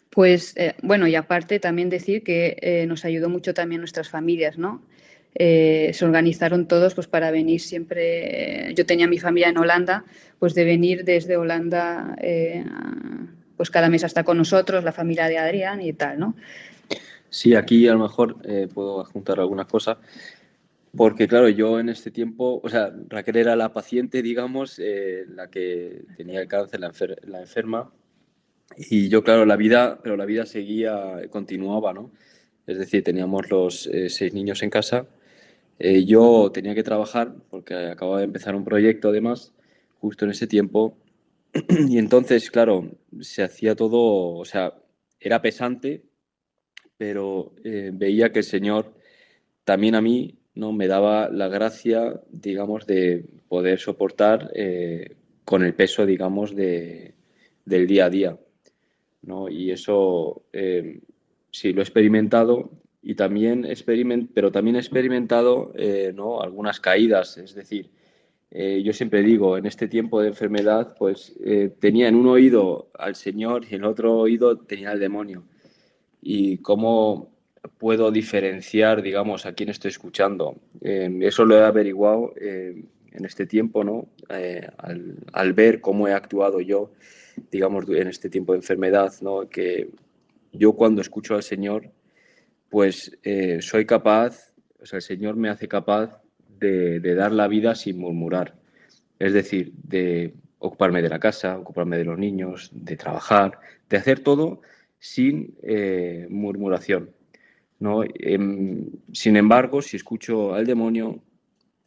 pues, bueno, y aparte también decir que nos ayudó mucho también nuestras familias, ¿no? Se organizaron todos pues para venir siempre, yo tenía mi familia en Holanda, pues de venir desde Holanda pues cada mes hasta con nosotros, la familia de Adrián y tal, ¿no? Sí, aquí a lo mejor puedo adjuntar algunas cosas, porque claro, yo en este tiempo, o sea, Raquel era la paciente, digamos, la que tenía el cáncer, la enferma, y yo, claro, pero la vida seguía, continuaba, ¿no? Es decir, teníamos los 6 niños en casa. Yo tenía que trabajar porque acababa de empezar un proyecto, además, justo en ese tiempo. Y entonces, claro, se hacía todo, o sea, era pesante, pero veía que el Señor también a mí, ¿no? Me daba la gracia, digamos, de poder soportar con el peso, digamos, del día a día, ¿no? Y eso sí lo he experimentado y también pero también he experimentado ¿no? algunas caídas, es decir, yo siempre digo, en este tiempo de enfermedad, pues tenía en un oído al Señor y en el otro oído tenía al demonio. Y cómo puedo diferenciar, digamos, a quién estoy escuchando. Eso lo he averiguado en este tiempo, ¿no? Al ver cómo he actuado yo, digamos, en este tiempo de enfermedad, ¿no? Que yo cuando escucho al Señor, pues soy capaz, o sea, el Señor me hace capaz de dar la vida sin murmurar. Es decir, de ocuparme de la casa, ocuparme de los niños, de trabajar, de hacer todo sin murmuración, ¿no? Sin embargo, si escucho al demonio,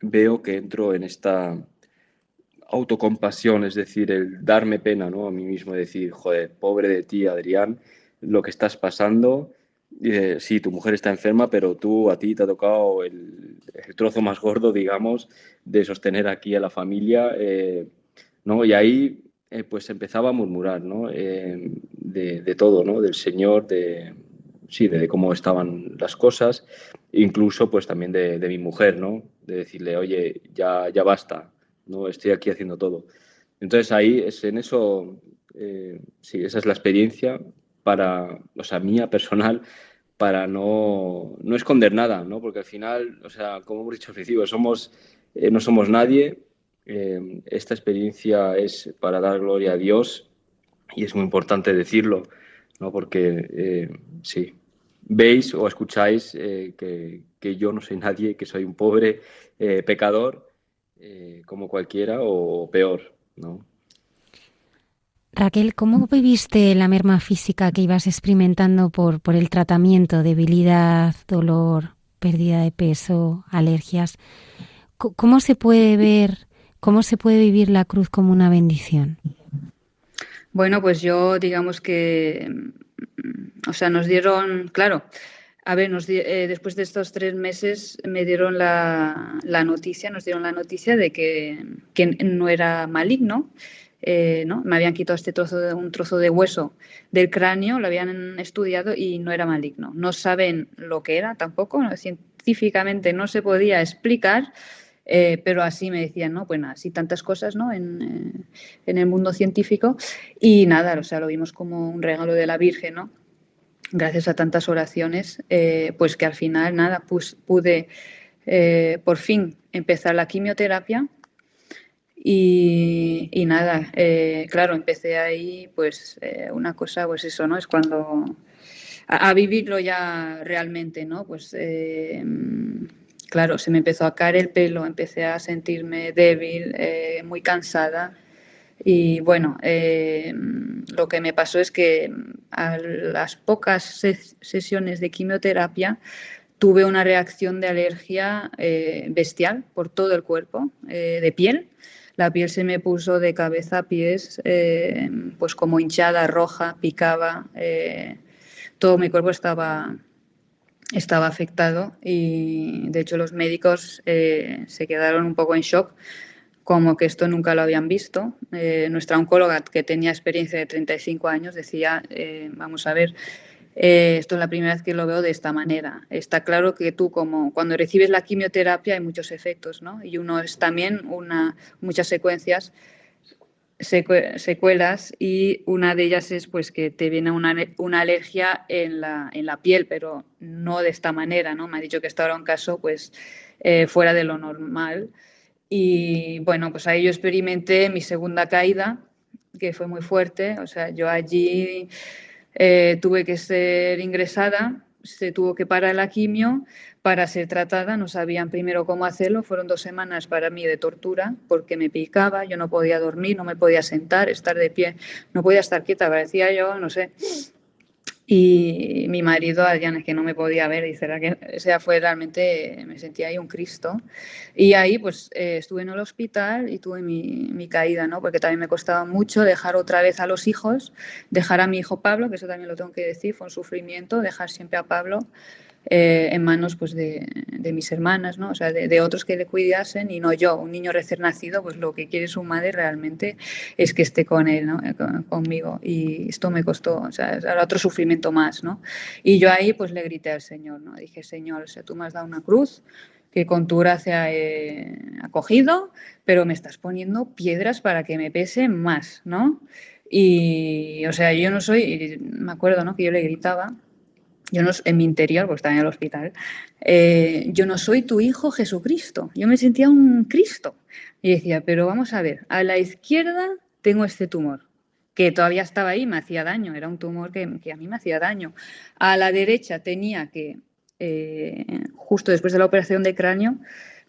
veo que entro en esta autocompasión, es decir, el darme pena, ¿no? A mí mismo, decir, joder, pobre de ti, Adrián, lo que estás pasando. Sí, tu mujer está enferma, pero a ti te ha tocado el trozo más gordo, digamos, de sostener aquí a la familia, ¿no? Y ahí pues empezaba a murmurar, ¿no? De todo, ¿no? Del Señor, sí, de cómo estaban las cosas, incluso pues también de mi mujer, ¿no? De decirle, oye, ya basta, no estoy aquí haciendo todo. Entonces ahí es en eso, sí, esa es la experiencia o sea, mía personal, para no esconder nada, ¿no? Porque al final, o sea, como hemos dicho al principio, no somos nadie. Esta experiencia es para dar gloria a Dios y es muy importante decirlo, ¿no? Porque sí, veis o escucháis que yo no soy nadie, que soy un pobre pecador como cualquiera o peor, ¿no? Raquel, ¿cómo viviste la merma física que ibas experimentando por el tratamiento? Debilidad, dolor, pérdida de peso, alergias. ¿Cómo se puede ver, cómo se puede vivir la cruz como una bendición? Bueno, pues yo digamos que, o sea, nos dieron, claro, a ver, después de estos 3 meses me dieron nos dieron la noticia de que no era maligno, ¿no? Me habían quitado un trozo de hueso del cráneo, lo habían estudiado y no era maligno. No saben lo que era tampoco, ¿no? Científicamente no se podía explicar. Pero así me decían, ¿no? Pues nada, así tantas cosas, ¿no? En el mundo científico y nada, o sea, lo vimos como un regalo de la Virgen, ¿no? Gracias a tantas oraciones, pues que al final, nada, pude por fin empezar la quimioterapia y nada, claro, empecé ahí, pues una cosa, pues eso, ¿no? Es cuando a vivirlo ya realmente, ¿no? Pues claro, se me empezó a caer el pelo, empecé a sentirme débil, muy cansada. Y bueno, lo que me pasó es que a las pocas sesiones de quimioterapia tuve una reacción de alergia bestial por todo el cuerpo, de piel. La piel se me puso de cabeza a pies, pues como hinchada, roja, picaba. Todo mi cuerpo estaba afectado y de hecho los médicos se quedaron un poco en shock, como que esto nunca lo habían visto. Nuestra oncóloga, que tenía experiencia de 35 años, decía, vamos a ver, esto es la primera vez que lo veo de esta manera. Está claro que tú, como cuando recibes la quimioterapia, hay muchos efectos, ¿no? Y uno es también muchas secuelas y una de ellas es pues que te viene una alergia en la piel, pero no de esta manera, ¿no? Me ha dicho que esto era un caso pues fuera de lo normal y bueno, pues ahí yo experimenté mi segunda caída, que fue muy fuerte, o sea, yo allí tuve que ser ingresada, se tuvo que parar la quimio para ser tratada, no sabían primero cómo hacerlo, fueron 2 semanas para mí de tortura porque me picaba, yo no podía dormir, no me podía sentar, estar de pie, no podía estar quieta, parecía yo, no sé. Y mi marido, Adrián, es que no me podía ver, dice, o sea, fue realmente, me sentía ahí un Cristo. Y ahí pues estuve en el hospital y tuve mi caída, ¿no? Porque también me costaba mucho dejar otra vez a los hijos, dejar a mi hijo Pablo, que eso también lo tengo que decir, fue un sufrimiento, dejar siempre a Pablo en manos pues de mis hermanas, ¿no? O sea, de otros que le cuidasen y no yo, un niño recién nacido, pues lo que quiere su madre realmente es que esté con él, ¿no? Conmigo. Y esto me costó, o sea, era otro sufrimiento más, ¿no? Y yo ahí pues le grité al Señor, ¿no? Dije, Señor, o sea, tú me has dado una cruz que con tu gracia he acogido, pero me estás poniendo piedras para que me pese más, ¿no? Y, o sea, yo no soy, me acuerdo, ¿no? Que yo le gritaba, yo no, en mi interior, pues estaba en el hospital, yo no soy tu hijo Jesucristo. Yo me sentía un Cristo. Y decía, pero vamos a ver, a la izquierda tengo este tumor, que todavía estaba ahí, me hacía daño, era un tumor que a mí me hacía daño. A la derecha tenía que, justo después de la operación de cráneo,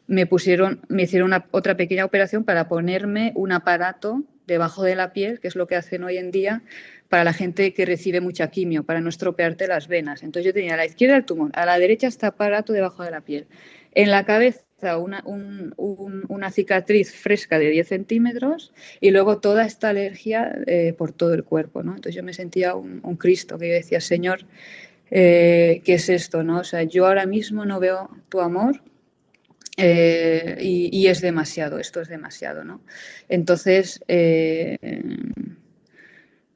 me hicieron otra pequeña operación para ponerme un aparato debajo de la piel, que es lo que hacen hoy en día para la gente que recibe mucha quimio, para no estropearte las venas. Entonces yo tenía a la izquierda el tumor, a la derecha este aparato debajo de la piel. En la cabeza una cicatriz fresca de 10 centímetros y luego toda esta alergia por todo el cuerpo, ¿no? Entonces yo me sentía un Cristo, que yo decía, Señor, ¿qué es esto, no? O sea, yo ahora mismo no veo tu amor, y es demasiado, esto es demasiado, ¿no? Entonces,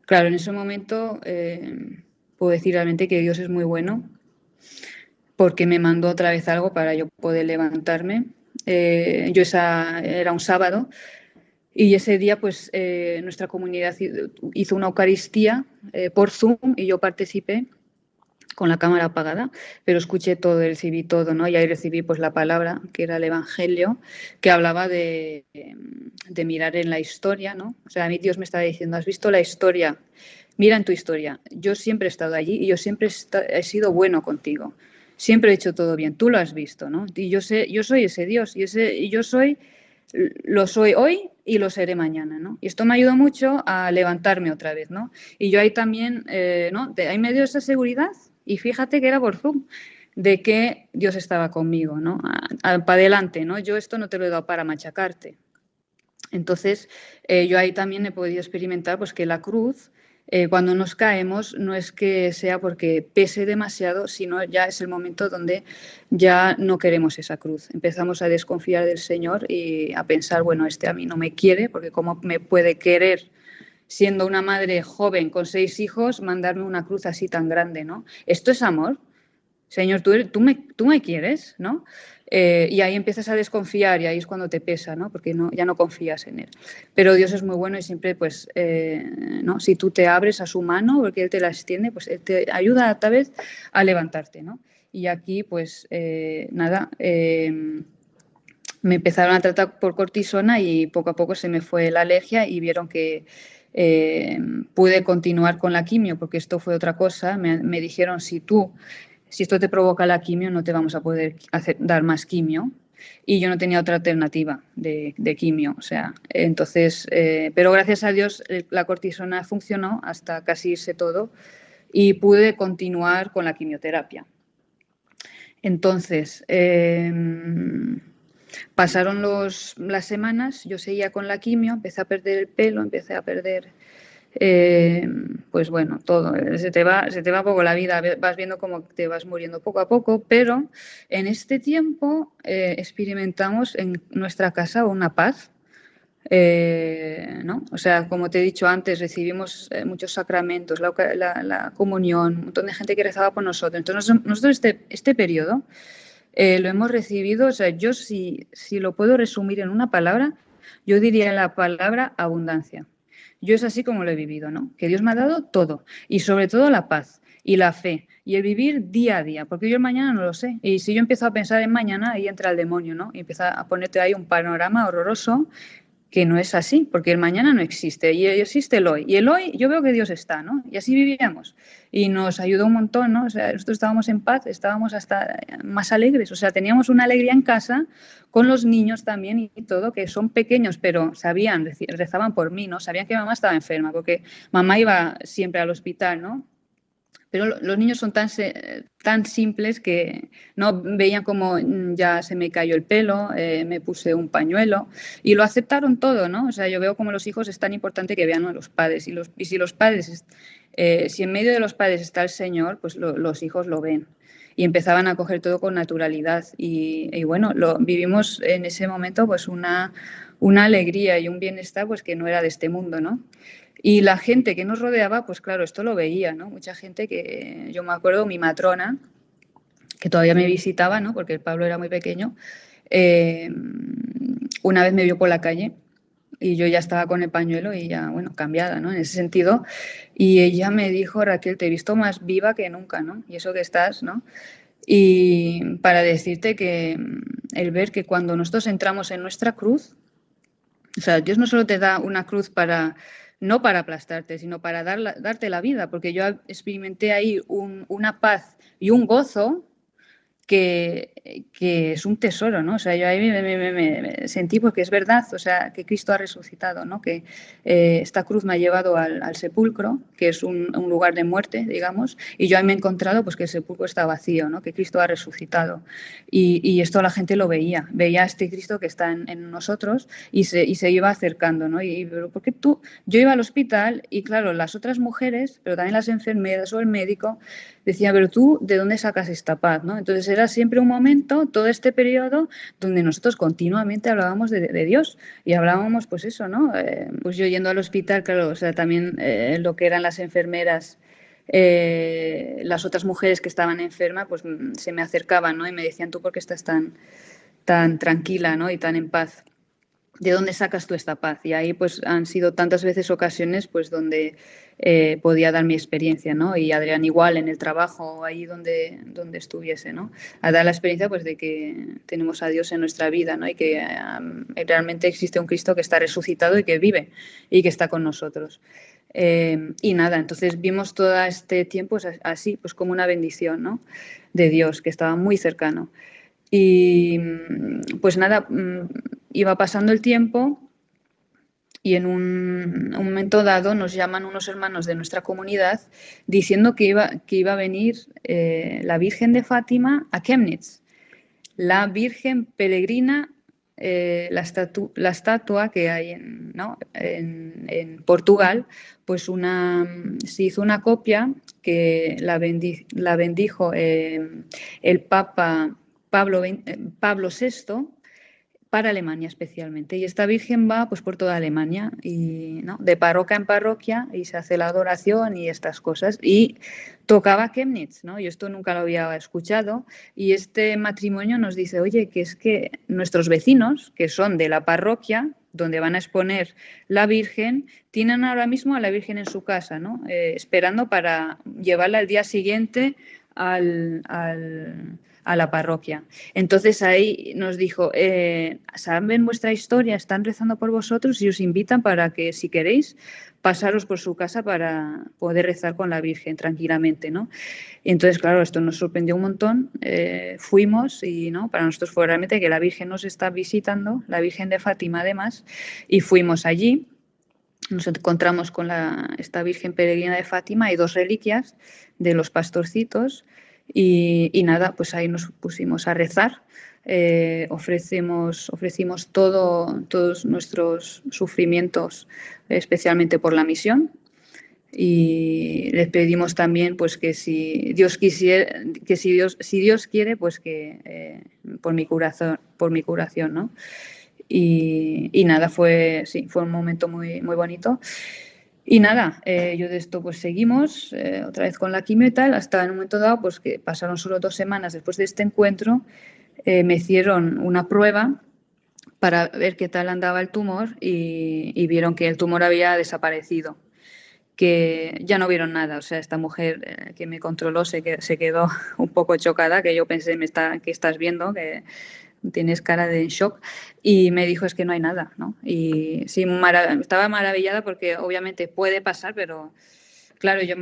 claro, en ese momento puedo decir realmente que Dios es muy bueno porque me mandó otra vez algo para yo poder levantarme. Era un sábado y ese día pues nuestra comunidad hizo una Eucaristía por Zoom y yo participé con la cámara apagada, pero escuché todo, recibí todo, ¿no? Y ahí recibí pues la palabra, que era el Evangelio, que hablaba de mirar en la historia, ¿no? O sea, a mí Dios me estaba diciendo, ¿has visto la historia? Mira en tu historia. Yo siempre he estado allí y yo siempre he sido bueno contigo. Siempre he hecho todo bien. Tú lo has visto, ¿no? Y yo soy ese Dios y yo soy lo soy hoy y lo seré mañana, ¿no? Y esto me ayudó mucho a levantarme otra vez, ¿no? Y yo ahí también, ¿no? Ahí me dio esa seguridad y fíjate que era por Zoom, de que Dios estaba conmigo, ¿no? Para adelante, ¿no? Yo esto no te lo he dado para machacarte. Entonces, yo ahí también he podido experimentar pues, que la cruz, cuando nos caemos, no es que sea porque pese demasiado, sino ya es el momento donde ya no queremos esa cruz. Empezamos a desconfiar del Señor y a pensar, bueno, este a mí no me quiere, porque ¿cómo me puede querer siendo una madre joven con 6 hijos, mandarme una cruz así tan grande, ¿no? Esto es amor. Señor, tú me quieres, ¿no? Y ahí empiezas a desconfiar y ahí es cuando te pesa, ¿no? Porque ya no confías en Él. Pero Dios es muy bueno y siempre, pues, ¿no? Si tú te abres a su mano, porque Él te la extiende, pues Él te ayuda otra vez a levantarte, ¿no? Y aquí, pues, nada, me empezaron a tratar por cortisona y poco a poco se me fue la alergia y vieron que pude continuar con la quimio, porque esto fue otra cosa. Me dijeron, si esto te provoca la quimio, no te vamos a poder dar más quimio. Y yo no tenía otra alternativa de quimio. O sea, entonces, pero gracias a Dios la cortisona funcionó hasta casi irse todo y pude continuar con la quimioterapia. Entonces, pasaron las semanas, yo seguía con la quimio, empecé a perder el pelo, empecé a perder... pues bueno, todo, se te va poco la vida, vas viendo cómo te vas muriendo poco a poco, pero en este tiempo experimentamos en nuestra casa una paz, ¿no? O sea, como te he dicho antes, recibimos muchos sacramentos, la comunión, un montón de gente que rezaba por nosotros. Entonces, nosotros este periodo lo hemos recibido, o sea, yo si lo puedo resumir en una palabra, yo diría la palabra abundancia. Yo es así como lo he vivido, ¿no? Que Dios me ha dado todo y sobre todo la paz y la fe y el vivir día a día, porque yo el mañana no lo sé. Y si yo empiezo a pensar en mañana, ahí entra el demonio, ¿no? Y empieza a ponerte ahí un panorama horroroso que no es así, porque el mañana no existe y existe el hoy. Y el hoy yo veo que Dios está, ¿no? Y así vivíamos. Y nos ayudó un montón, ¿no? O sea, nosotros estábamos en paz, estábamos hasta más alegres. O sea, teníamos una alegría en casa con los niños también y todo, que son pequeños, pero sabían, rezaban por mí, ¿no? Sabían que mamá estaba enferma, porque mamá iba siempre al hospital, ¿no? Pero los niños son tan simples que no veían como ya se me cayó el pelo, me puse un pañuelo y lo aceptaron todo, ¿no? O sea, yo veo como los hijos es tan importante que vean a los padres y si los padres, si en medio de los padres está el Señor, pues los hijos lo ven y empezaban a coger todo con naturalidad y bueno, vivimos en ese momento pues una alegría y un bienestar pues que no era de este mundo, ¿no? Y la gente que nos rodeaba, pues claro, esto lo veía, ¿no? Mucha gente que, yo me acuerdo, mi matrona, que todavía me visitaba, ¿no? Porque el Pablo era muy pequeño, una vez me vio por la calle y yo ya estaba con el pañuelo y ya, bueno, cambiada, ¿no? En ese sentido. Y ella me dijo, Raquel, te he visto más viva que nunca, ¿no? Y eso que estás, ¿no? Y para decirte que el ver que cuando nosotros entramos en nuestra cruz, o sea, Dios no solo te da una cruz no para aplastarte, sino para darte la vida, porque yo experimenté ahí una paz y un gozo que es un tesoro, ¿no? O sea, yo ahí me sentí porque es verdad, o sea, que Cristo ha resucitado, ¿no? Que esta cruz me ha llevado al sepulcro, que es un lugar de muerte, digamos, y yo ahí me he encontrado pues que el sepulcro está vacío, ¿no? Que Cristo ha resucitado. Y esto la gente lo veía a este Cristo que está en nosotros y se iba acercando, ¿no? Pero ¿por qué yo iba al hospital y claro, las otras mujeres, pero también las enfermeras o el médico, decía, pero tú, ¿de dónde sacas esta paz? ¿No? Entonces era siempre un momento, todo este periodo, donde nosotros continuamente hablábamos de Dios y hablábamos, pues eso, ¿no? Pues yo yendo al hospital, claro, o sea, también lo que eran las enfermeras, las otras mujeres que estaban enfermas, pues se me acercaban, ¿no? Y me decían, ¿tú por qué estás tan tranquila, ¿no? Y tan en paz? ¿De dónde sacas tú esta paz? Y ahí pues han sido tantas veces ocasiones pues donde podía dar mi experiencia, ¿no? Y Adrián igual en el trabajo, ahí donde estuviese, ¿no? A dar la experiencia pues de que tenemos a Dios en nuestra vida, ¿no? Y que realmente existe un Cristo que está resucitado y que vive y que está con nosotros. Y nada, entonces vimos todo este tiempo así, pues como una bendición, ¿no? De Dios, que estaba muy cercano. Y pues nada, iba pasando el tiempo y en un momento dado nos llaman unos hermanos de nuestra comunidad diciendo que iba a venir la Virgen de Fátima a Chemnitz, la Virgen peregrina, la estatua que hay en Portugal, pues se hizo una copia que la bendijo el Papa Pablo VI para Alemania especialmente. Y esta Virgen va pues por toda Alemania, y ¿no? de parroquia en parroquia, y se hace la adoración y estas cosas. Y tocaba Chemnitz, ¿no? Yo esto nunca lo había escuchado. Y este matrimonio nos dice, oye, que es que nuestros vecinos, que son de la parroquia donde van a exponer la Virgen, tienen ahora mismo a la Virgen en su casa, ¿no? Esperando para llevarla al día siguiente a la parroquia. Entonces ahí nos dijo, saben vuestra historia, están rezando por vosotros y os invitan para que, si queréis, pasaros por su casa para poder rezar con la Virgen tranquilamente, ¿no? Y entonces, claro, esto nos sorprendió un montón. Fuimos y, ¿no? Para nosotros fue realmente que la Virgen nos está visitando, la Virgen de Fátima además, y fuimos allí. Nos encontramos con esta Virgen peregrina de Fátima y 2 reliquias de los pastorcitos. Y nada, pues ahí nos pusimos a rezar, ofrecimos todos nuestros sufrimientos, especialmente por la misión, y les pedimos también pues que si Dios quisiera, que si Dios quiere, pues que por mi curación, ¿no? Y nada, fue un momento muy, muy bonito. Y nada, yo de esto pues seguimos otra vez con la quimio y tal, hasta en un momento dado, pues que pasaron solo 2 semanas después de este encuentro, me hicieron una prueba para ver qué tal andaba el tumor y vieron que el tumor había desaparecido, que ya no vieron nada. O sea, esta mujer que me controló se quedó un poco chocada, que yo pensé, ¿qué estás viendo? Que tienes cara de shock, y me dijo, es que no hay nada, ¿no? Y sí, estaba maravillada porque obviamente puede pasar, pero claro, yo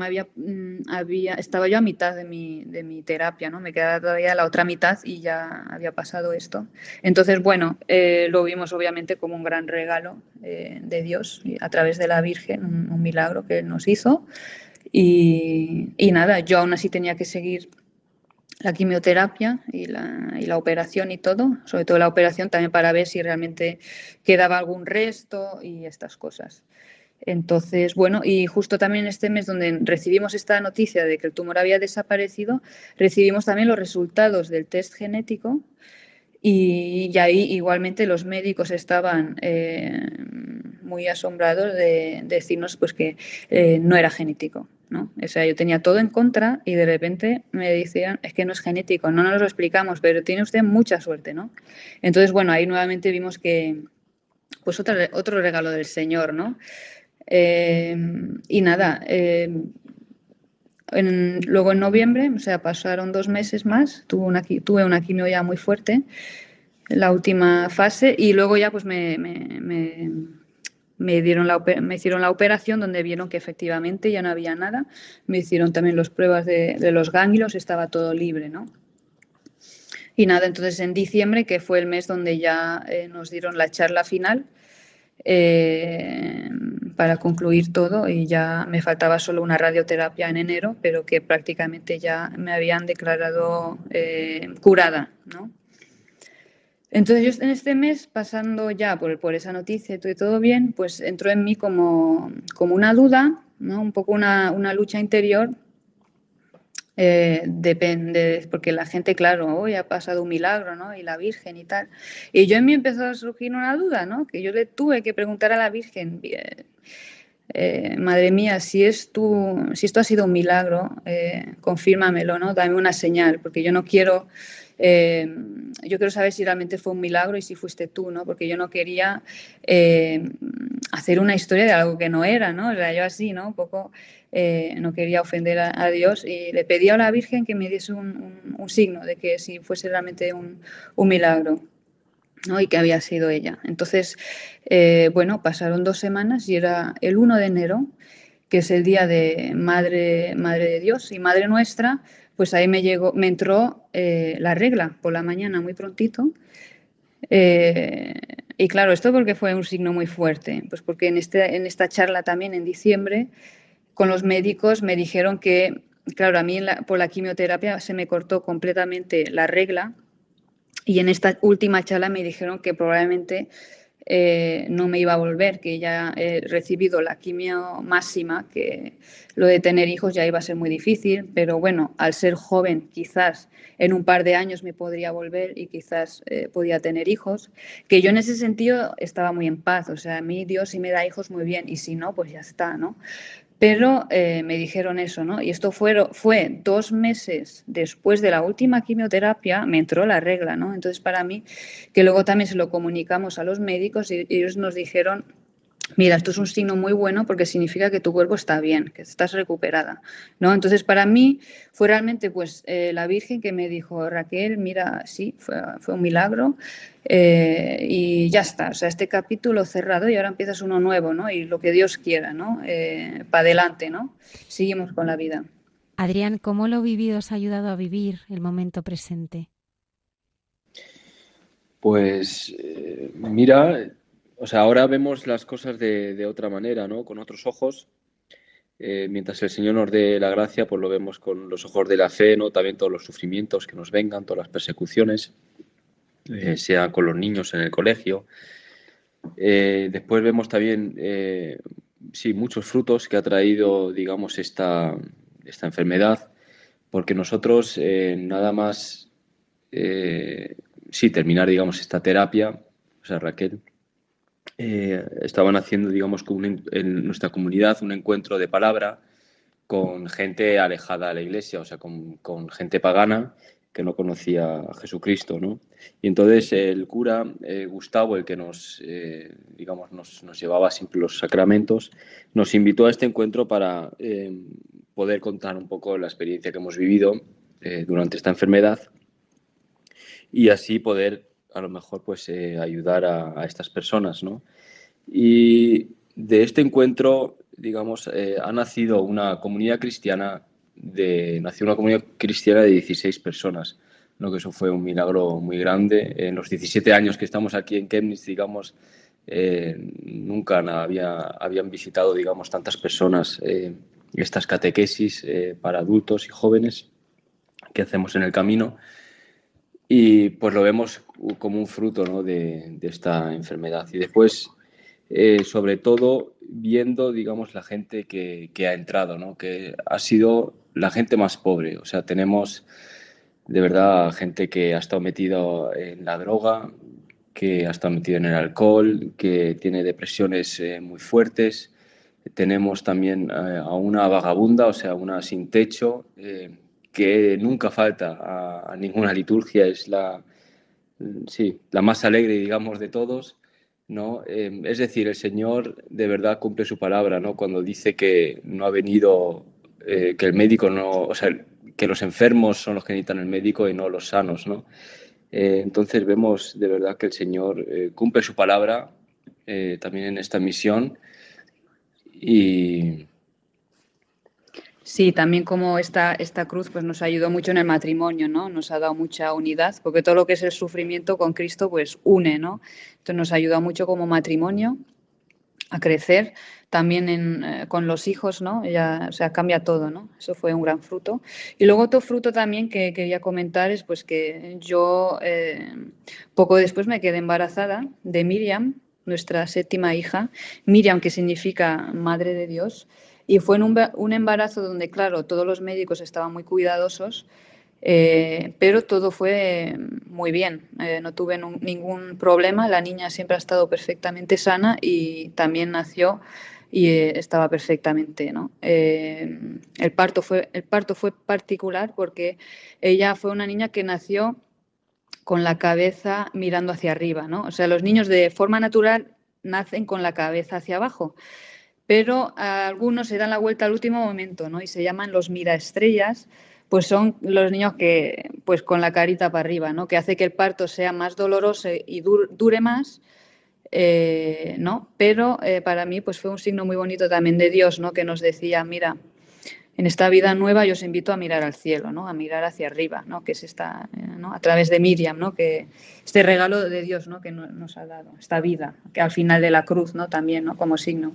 estaba yo a mitad de mi terapia, ¿no? Me quedaba todavía la otra mitad y ya había pasado esto. Entonces, bueno, lo vimos obviamente como un gran regalo de Dios a través de la Virgen, un milagro que Él nos hizo. Y nada, yo aún así tenía que seguir la quimioterapia y la operación y todo, sobre todo la operación también para ver si realmente quedaba algún resto y estas cosas. Entonces, bueno, y justo también este mes donde recibimos esta noticia de que el tumor había desaparecido, recibimos también los resultados del test genético, y ahí igualmente los médicos estaban muy asombrados de decirnos pues que no era genético, ¿no? O sea, yo tenía todo en contra y de repente me decían, es que no es genético, no nos lo explicamos, pero tiene usted mucha suerte, ¿no? Entonces, bueno, ahí nuevamente vimos que pues otro regalo del Señor, ¿no? Y nada, luego en noviembre, o sea, pasaron 2 meses más, tuve una quimio ya muy fuerte, la última fase, y luego ya pues me hicieron la operación donde vieron que efectivamente ya no había nada. Me hicieron también las pruebas de los ganglios, estaba todo libre, ¿no? Y nada, entonces en diciembre, que fue el mes donde ya nos dieron la charla final para concluir todo, y ya me faltaba solo una radioterapia en enero, pero que prácticamente ya me habían declarado curada, ¿no? Entonces yo en este mes, pasando ya por esa noticia y todo bien, pues entró en mí como una duda, ¿no? Un poco una lucha interior. Depende, porque la gente, claro, hoy ha pasado un milagro, ¿no? Y la Virgen y tal. Y yo en mí empezó a surgir una duda, ¿no? Que yo le tuve que preguntar a la Virgen, madre mía, si esto ha sido un milagro, confírmamelo, ¿no? Dame una señal, porque yo no quiero... yo quiero saber si realmente fue un milagro y si fuiste tú, ¿no? Porque yo no quería hacer una historia de algo que no era, ¿no? O sea, yo así, ¿no? Un poco no quería ofender a Dios, y le pedí a la Virgen que me diese un signo de que si fuese realmente un milagro, ¿no? Y que había sido ella. Entonces, bueno, pasaron 2 semanas y era el 1 de enero, que es el día de Madre de Dios y Madre Nuestra. Pues ahí me entró la regla por la mañana muy prontito. Y claro, esto porque fue un signo muy fuerte, pues porque en esta charla también en diciembre con los médicos me dijeron que, claro, a mí por la quimioterapia se me cortó completamente la regla y en esta última charla me dijeron que probablemente no me iba a volver, que ya he recibido la quimio máxima, que lo de tener hijos ya iba a ser muy difícil, pero bueno, al ser joven quizás en un par de años me podría volver y quizás podía tener hijos, que yo en ese sentido estaba muy en paz, o sea, a mí Dios si me da hijos muy bien y si no, pues ya está, ¿no? Pero me dijeron eso, ¿no? Y esto fue 2 meses después de la última quimioterapia, me entró la regla, ¿no? Entonces, para mí, que luego también se lo comunicamos a los médicos y ellos nos dijeron, mira, esto es un signo muy bueno porque significa que tu cuerpo está bien, que estás recuperada, ¿no? Entonces, para mí fue realmente pues la Virgen que me dijo, Raquel, mira, sí, fue un milagro y ya está. O sea, este capítulo cerrado y ahora empiezas uno nuevo, ¿no? Y lo que Dios quiera, ¿no? Para adelante, ¿no? Seguimos con la vida. Adrián, ¿cómo lo vivido os ha ayudado a vivir el momento presente? Pues mira, o sea, ahora vemos las cosas de otra manera, ¿no? Con otros ojos. Mientras el Señor nos dé la gracia, pues lo vemos con los ojos de la fe, ¿no? También todos los sufrimientos que nos vengan, todas las persecuciones, sea con los niños en el colegio. Después vemos también, sí, muchos frutos que ha traído, digamos, esta enfermedad, porque nosotros nada más, sí, terminar, digamos, esta terapia, o sea, Raquel, estaban haciendo, digamos, en nuestra comunidad un encuentro de palabra con gente alejada de la iglesia, o sea, con gente pagana que no conocía a Jesucristo, ¿no? Y entonces el cura, Gustavo, el que digamos, nos llevaba siempre los sacramentos, nos invitó a este encuentro para poder contar un poco la experiencia que hemos vivido durante esta enfermedad y así poder a lo mejor pues ayudar a estas personas, ¿no? Y de este encuentro, digamos, ha nacido una comunidad cristiana nació una comunidad cristiana de 16 personas, ¿no? Que eso fue un milagro muy grande. En los 17 años que estamos aquí en Chemnitz, digamos, nunca habían visitado, digamos, tantas personas estas catequesis para adultos y jóvenes que hacemos en el camino. Y pues lo vemos como un fruto, ¿no? de esta enfermedad. Y después, sobre todo, viendo, digamos, la gente que ha entrado, ¿no? Que ha sido la gente más pobre. O sea, tenemos de verdad gente que ha estado metido en la droga, que ha estado metido en el alcohol, que tiene depresiones muy fuertes. Tenemos también a una vagabunda, o sea, una sin techo, que nunca falta a ninguna liturgia, es la más alegre, digamos, de todos, ¿no? Es decir, el Señor de verdad cumple su palabra, ¿no? Cuando dice que no ha venido, que el médico no, o sea, que los enfermos son los que necesitan el médico y no los sanos, ¿no? Entonces vemos de verdad que el Señor cumple su palabra también en esta misión y Sí, también como esta cruz pues nos ayudó mucho en el matrimonio, ¿no? Nos ha dado mucha unidad, porque todo lo que es el sufrimiento con Cristo pues une, ¿no? Entonces nos ayuda mucho como matrimonio a crecer, también con los hijos, ¿no? Ya, o sea, cambia todo, ¿no? Eso fue un gran fruto. Y luego otro fruto también que quería comentar es pues que yo poco después me quedé embarazada de Miriam, nuestra 7ª hija, Miriam que significa Madre de Dios, y fue en un embarazo donde, claro, todos los médicos estaban muy cuidadosos, pero todo fue muy bien, no tuve ningún problema, la niña siempre ha estado perfectamente sana y también nació y estaba perfectamente, ¿no? El parto fue particular porque ella fue una niña que nació con la cabeza mirando hacia arriba, ¿no? O sea, los niños de forma natural nacen con la cabeza hacia abajo, pero algunos se dan la vuelta al último momento, ¿no? Y se llaman los miraestrellas, pues son los niños que, pues con la carita para arriba, ¿no? Que hace que el parto sea más doloroso y dure más, ¿no? Pero para mí, pues fue un signo muy bonito también de Dios, ¿no? Que nos decía, mira, en esta vida nueva yo os invito a mirar al cielo, ¿no? A mirar hacia arriba, ¿no? Que es esta, ¿no? A través de Miriam, ¿no? Que este regalo de Dios, ¿no? Que nos ha dado, esta vida, que al final de la cruz, ¿no? También, ¿no? Como signo.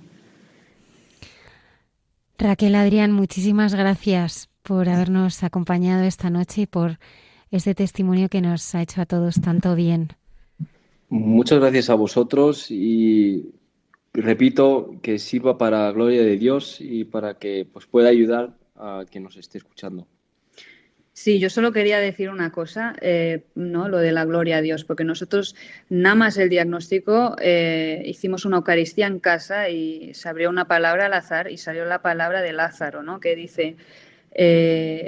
Raquel, Adrián, muchísimas gracias por habernos acompañado esta noche y por este testimonio que nos ha hecho a todos tanto bien. Muchas gracias a vosotros y repito que sirva para la gloria de Dios y para que pues, pueda ayudar a quien nos esté escuchando. Sí, yo solo quería decir una cosa, ¿no? Lo de la gloria a Dios, porque nosotros nada más el diagnóstico hicimos una Eucaristía en casa y se abrió una palabra al azar y salió la palabra de Lázaro, ¿no? Que dice,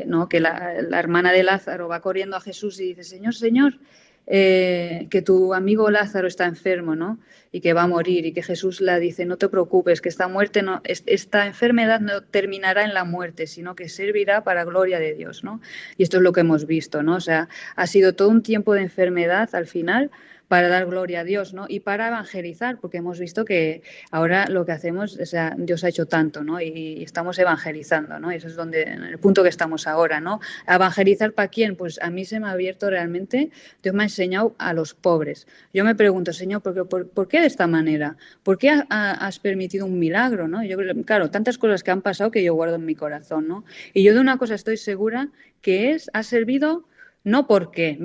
¿no? Que la hermana de Lázaro va corriendo a Jesús y dice, Señor, Señor, que tu amigo Lázaro está enfermo, ¿no? Y que va a morir, y que Jesús le dice, no te preocupes, que esta enfermedad no terminará en la muerte, sino que servirá para gloria de Dios, ¿no? Y esto es lo que hemos visto, ¿no? O sea, ha sido todo un tiempo de enfermedad al final para dar gloria a Dios, ¿no? Y para evangelizar, porque hemos visto que ahora lo que hacemos, o sea, Dios ha hecho tanto, ¿no? Y estamos evangelizando, ¿no? Y eso es donde, en el punto que estamos ahora, ¿no? ¿Evangelizar para quién? Pues a mí se me ha abierto realmente, Dios me ha enseñado a los pobres. Yo me pregunto, Señor, ¿por qué de esta manera? ¿Por qué has permitido un milagro, ¿no? Yo, claro, tantas cosas que han pasado que yo guardo en mi corazón, ¿no? Y yo de una cosa estoy segura, que ha servido. No porque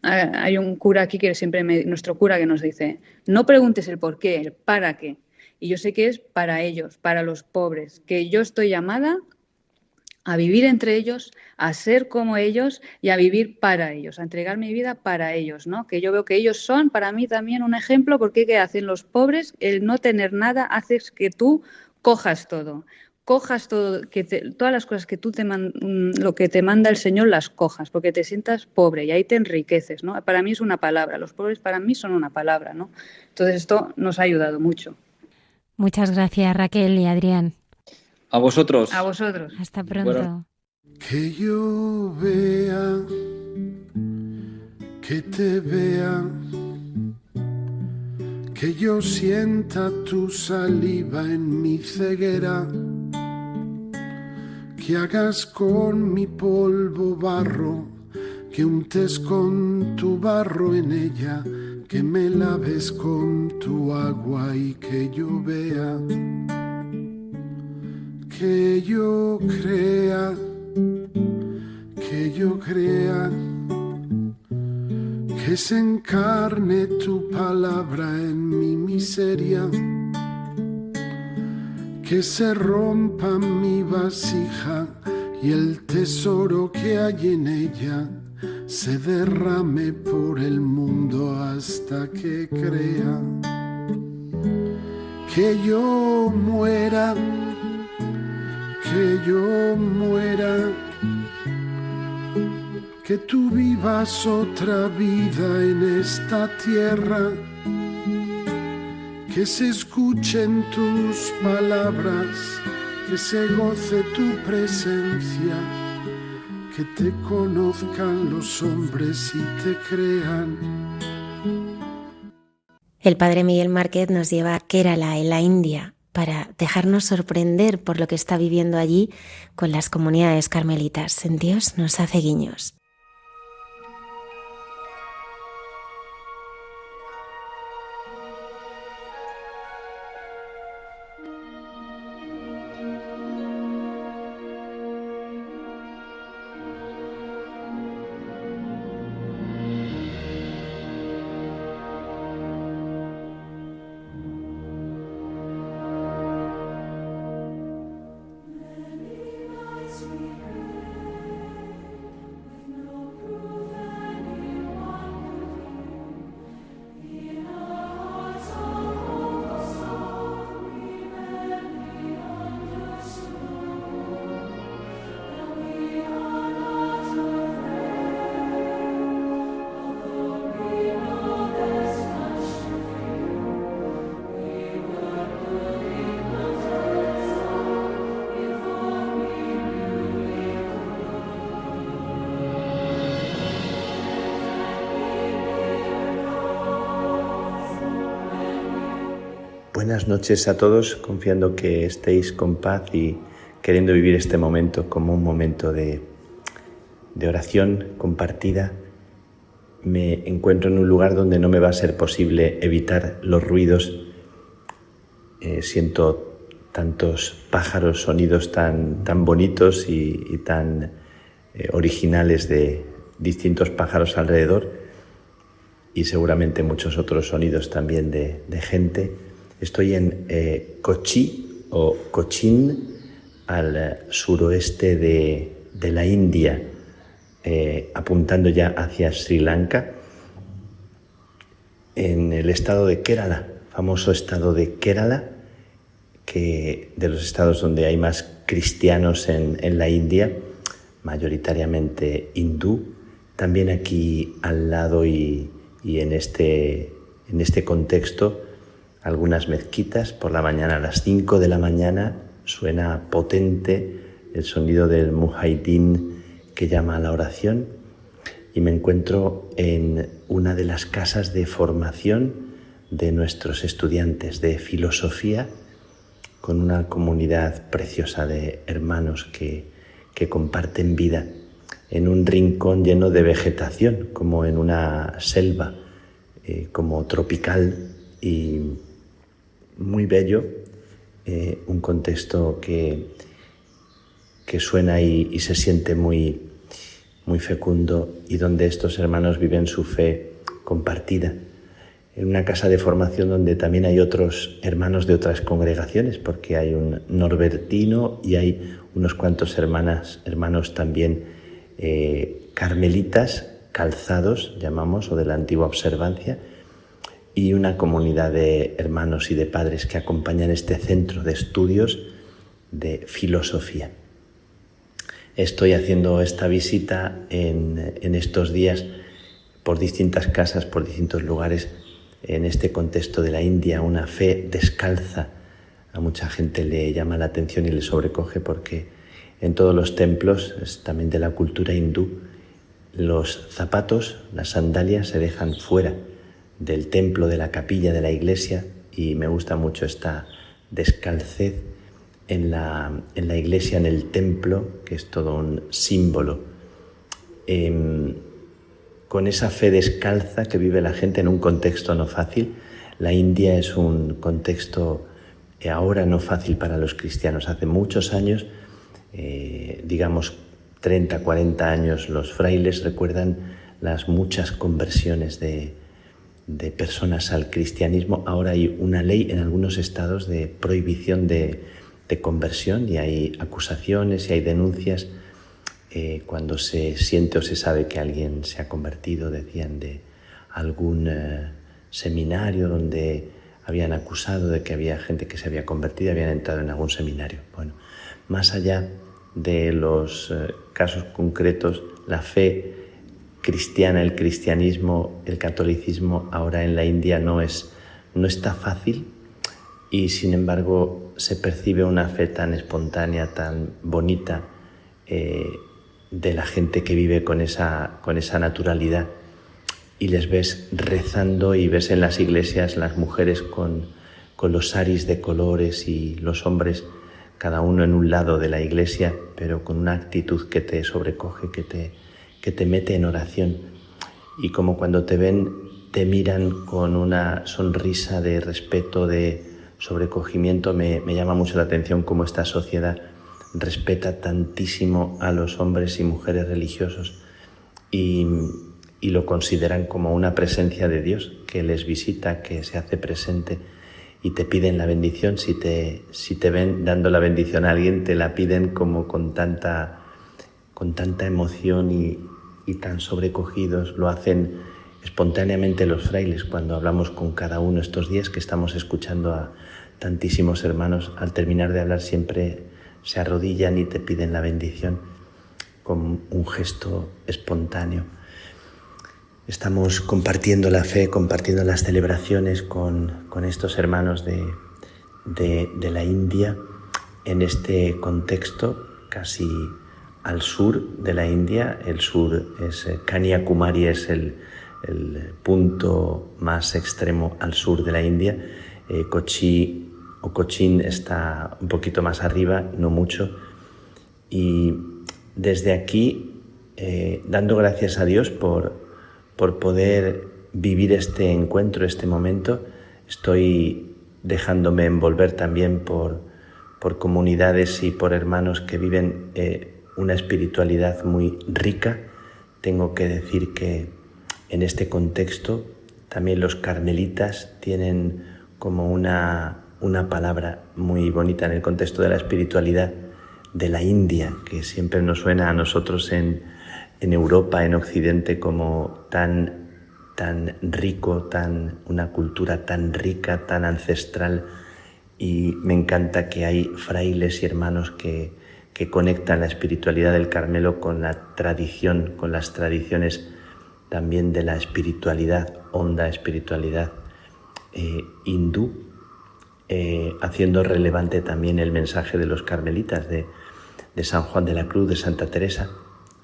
hay un cura aquí que siempre nuestro cura que nos dice, no preguntes el por qué, el para qué. Y yo sé que es para ellos, para los pobres, que yo estoy llamada a vivir entre ellos, a ser como ellos y a vivir para ellos, a entregar mi vida para ellos, ¿no? Que yo veo que ellos son para mí también un ejemplo, porque ¿qué hacen los pobres? El no tener nada hace que tú cojas todo, todas las cosas que lo que te manda el Señor las cojas, porque te sientas pobre y ahí te enriqueces, ¿no? Para mí es una palabra, los pobres para mí son una palabra, ¿no? Entonces esto nos ha ayudado mucho. Muchas gracias, Raquel y Adrián. A vosotros. A vosotros. Hasta pronto. Bueno. Que yo vea, que te vea, que yo sienta tu saliva en mi ceguera, que hagas con mi polvo barro, que untes con tu barro en ella, que me laves con tu agua y que yo vea, que yo crea, que se encarne tu palabra en mi miseria, que se rompa mi vasija y el tesoro que hay en ella se derrame por el mundo hasta que crea. Que yo muera, que tú vivas otra vida en esta tierra, que se escuchen tus palabras, que se goce tu presencia, que te conozcan los hombres y te crean. El padre Miguel Márquez nos lleva a Kerala, en la India, para dejarnos sorprender por lo que está viviendo allí con las comunidades carmelitas. En Dios nos hace guiños. Buenas noches a todos, confiando que estéis con paz y queriendo vivir este momento como un momento de oración compartida, me encuentro en un lugar donde no me va a ser posible evitar los ruidos. Siento tantos pájaros, sonidos tan bonitos y tan originales de distintos pájaros alrededor, y seguramente muchos otros sonidos también de gente. Estoy en Kochi o Cochin, al suroeste de la India, apuntando ya hacia Sri Lanka, en el estado de Kerala, famoso estado de Kerala, que de los estados donde hay más cristianos en la India, mayoritariamente hindú. También aquí al lado y en este contexto, algunas mezquitas. Por la mañana, a las 5 de la mañana, suena potente el sonido del muhaidín que llama a la oración, y me encuentro en una de las casas de formación de nuestros estudiantes de filosofía, con una comunidad preciosa de hermanos que comparten vida en un rincón lleno de vegetación, como en una selva, como tropical, y muy bello, un contexto que suena y se siente muy, muy fecundo, y donde estos hermanos viven su fe compartida. En una casa de formación donde también hay otros hermanos de otras congregaciones, porque hay un norbertino y hay unos cuantos hermanos también carmelitas, calzados, llamamos, o de la antigua observancia, y una comunidad de hermanos y de padres que acompañan este centro de estudios de filosofía. Estoy haciendo esta visita en estos días por distintas casas, por distintos lugares, en este contexto de la India, una fe descalza. A mucha gente le llama la atención y le sobrecoge, porque en todos los templos, también de la cultura hindú, los zapatos, las sandalias, se dejan fuera del templo, de la capilla, de la iglesia, y me gusta mucho esta descalcez en la iglesia, en el templo, que es todo un símbolo. Con esa fe descalza que vive la gente en un contexto no fácil. La India es un contexto ahora no fácil para los cristianos. Hace muchos años, digamos 30, 40 años, los frailes recuerdan las muchas conversiones de personas al cristianismo. Ahora hay una ley en algunos estados de prohibición de conversión, y hay acusaciones y hay denuncias cuando se siente o se sabe que alguien se ha convertido. Decían de algún seminario donde habían acusado de que había gente que se había convertido, habían entrado en algún seminario. Bueno, más allá de los casos concretos, la fe cristiana, el cristianismo, el catolicismo ahora en la India no está fácil, y sin embargo se percibe una fe tan espontánea, tan bonita, de la gente que vive con esa naturalidad, y les ves rezando, y ves en las iglesias las mujeres con los saris de colores, y los hombres cada uno en un lado de la iglesia, pero con una actitud que te sobrecoge, que te mete en oración, y como cuando te ven te miran con una sonrisa de respeto, de sobrecogimiento. Me llama mucho la atención cómo esta sociedad respeta tantísimo a los hombres y mujeres religiosos, y lo consideran como una presencia de Dios que les visita, que se hace presente, y te piden la bendición. Si te ven dando la bendición a alguien, te la piden como con tanta emoción y tan sobrecogidos. Lo hacen espontáneamente los frailes cuando hablamos con cada uno estos días, que estamos escuchando a tantísimos hermanos. Al terminar de hablar siempre se arrodillan y te piden la bendición con un gesto espontáneo. Estamos compartiendo la fe, compartiendo las celebraciones con estos hermanos de la India, en este contexto casi al sur de la India. El sur es Kanyakumari, es el punto más extremo al sur de la India. Kochi o Cochin está un poquito más arriba, no mucho, Y desde aquí, dando gracias a Dios por poder vivir este encuentro, este momento, estoy dejándome envolver también por comunidades y por hermanos que viven una espiritualidad muy rica. Tengo que decir que en este contexto también los carmelitas tienen como una palabra muy bonita en el contexto de la espiritualidad de la India, que siempre nos suena a nosotros en Europa, en Occidente, como tan rico, una cultura tan rica, tan ancestral. Y me encanta que hay frailes y hermanos que conectan la espiritualidad del Carmelo con la tradición, con las tradiciones también de la espiritualidad, honda espiritualidad hindú, haciendo relevante también el mensaje de los carmelitas, de San Juan de la Cruz, de Santa Teresa,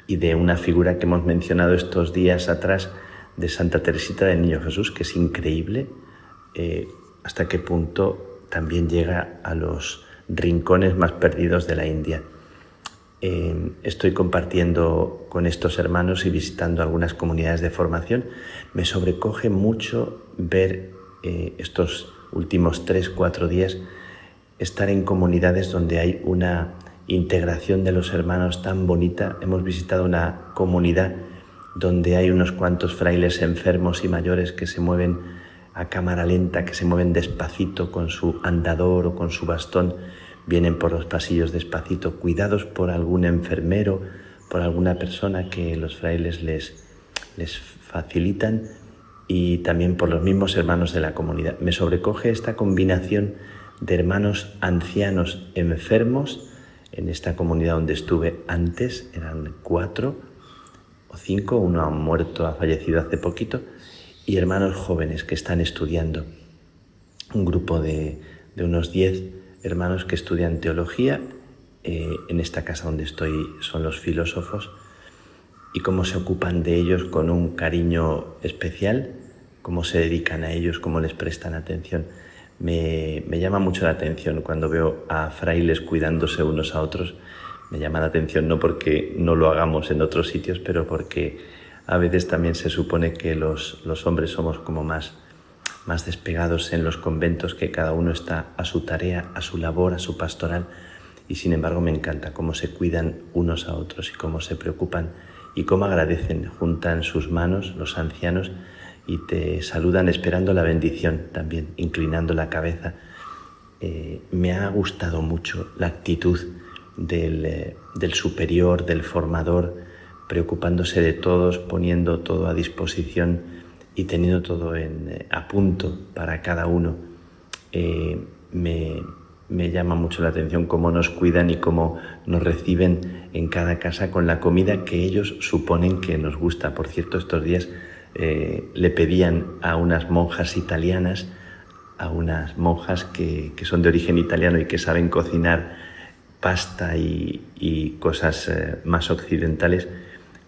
y de una figura que hemos mencionado estos días atrás, de Santa Teresita del Niño Jesús, que es increíble hasta qué punto también llega a los rincones más perdidos de la India. Estoy compartiendo con estos hermanos y visitando algunas comunidades de formación. Me sobrecoge mucho ver estos últimos 3-4 días estar en comunidades donde hay una integración de los hermanos tan bonita. Hemos visitado una comunidad donde hay unos cuantos frailes enfermos y mayores que se mueven a cámara lenta, que se mueven despacito con su andador o con su bastón, vienen por los pasillos despacito, cuidados por algún enfermero, por alguna persona que los frailes les facilitan, y también por los mismos hermanos de la comunidad. Me sobrecoge esta combinación de hermanos ancianos enfermos. En esta comunidad donde estuve antes eran 4 o 5, uno ha muerto, ha fallecido hace poquito, y hermanos jóvenes que están estudiando. Un grupo de unos 10 hermanos que estudian teología. En esta casa donde estoy son los filósofos, y cómo se ocupan de ellos con un cariño especial, cómo se dedican a ellos, cómo les prestan atención. Me llama mucho la atención cuando veo a frailes cuidándose unos a otros. Me llama la atención no porque no lo hagamos en otros sitios, pero porque a veces también se supone que los hombres somos como más despegados en los conventos, que cada uno está a su tarea, a su labor, a su pastoral, y sin embargo me encanta cómo se cuidan unos a otros y cómo se preocupan y cómo agradecen, juntan sus manos los ancianos y te saludan esperando la bendición también, inclinando la cabeza. Me ha gustado mucho la actitud del superior, del formador, preocupándose de todos, poniendo todo a disposición y teniendo todo a punto para cada uno. Me llama mucho la atención cómo nos cuidan y cómo nos reciben en cada casa con la comida que ellos suponen que nos gusta. Por cierto, estos días le pedían a unas monjas italianas, a unas monjas que son de origen italiano y que saben cocinar pasta y cosas más occidentales,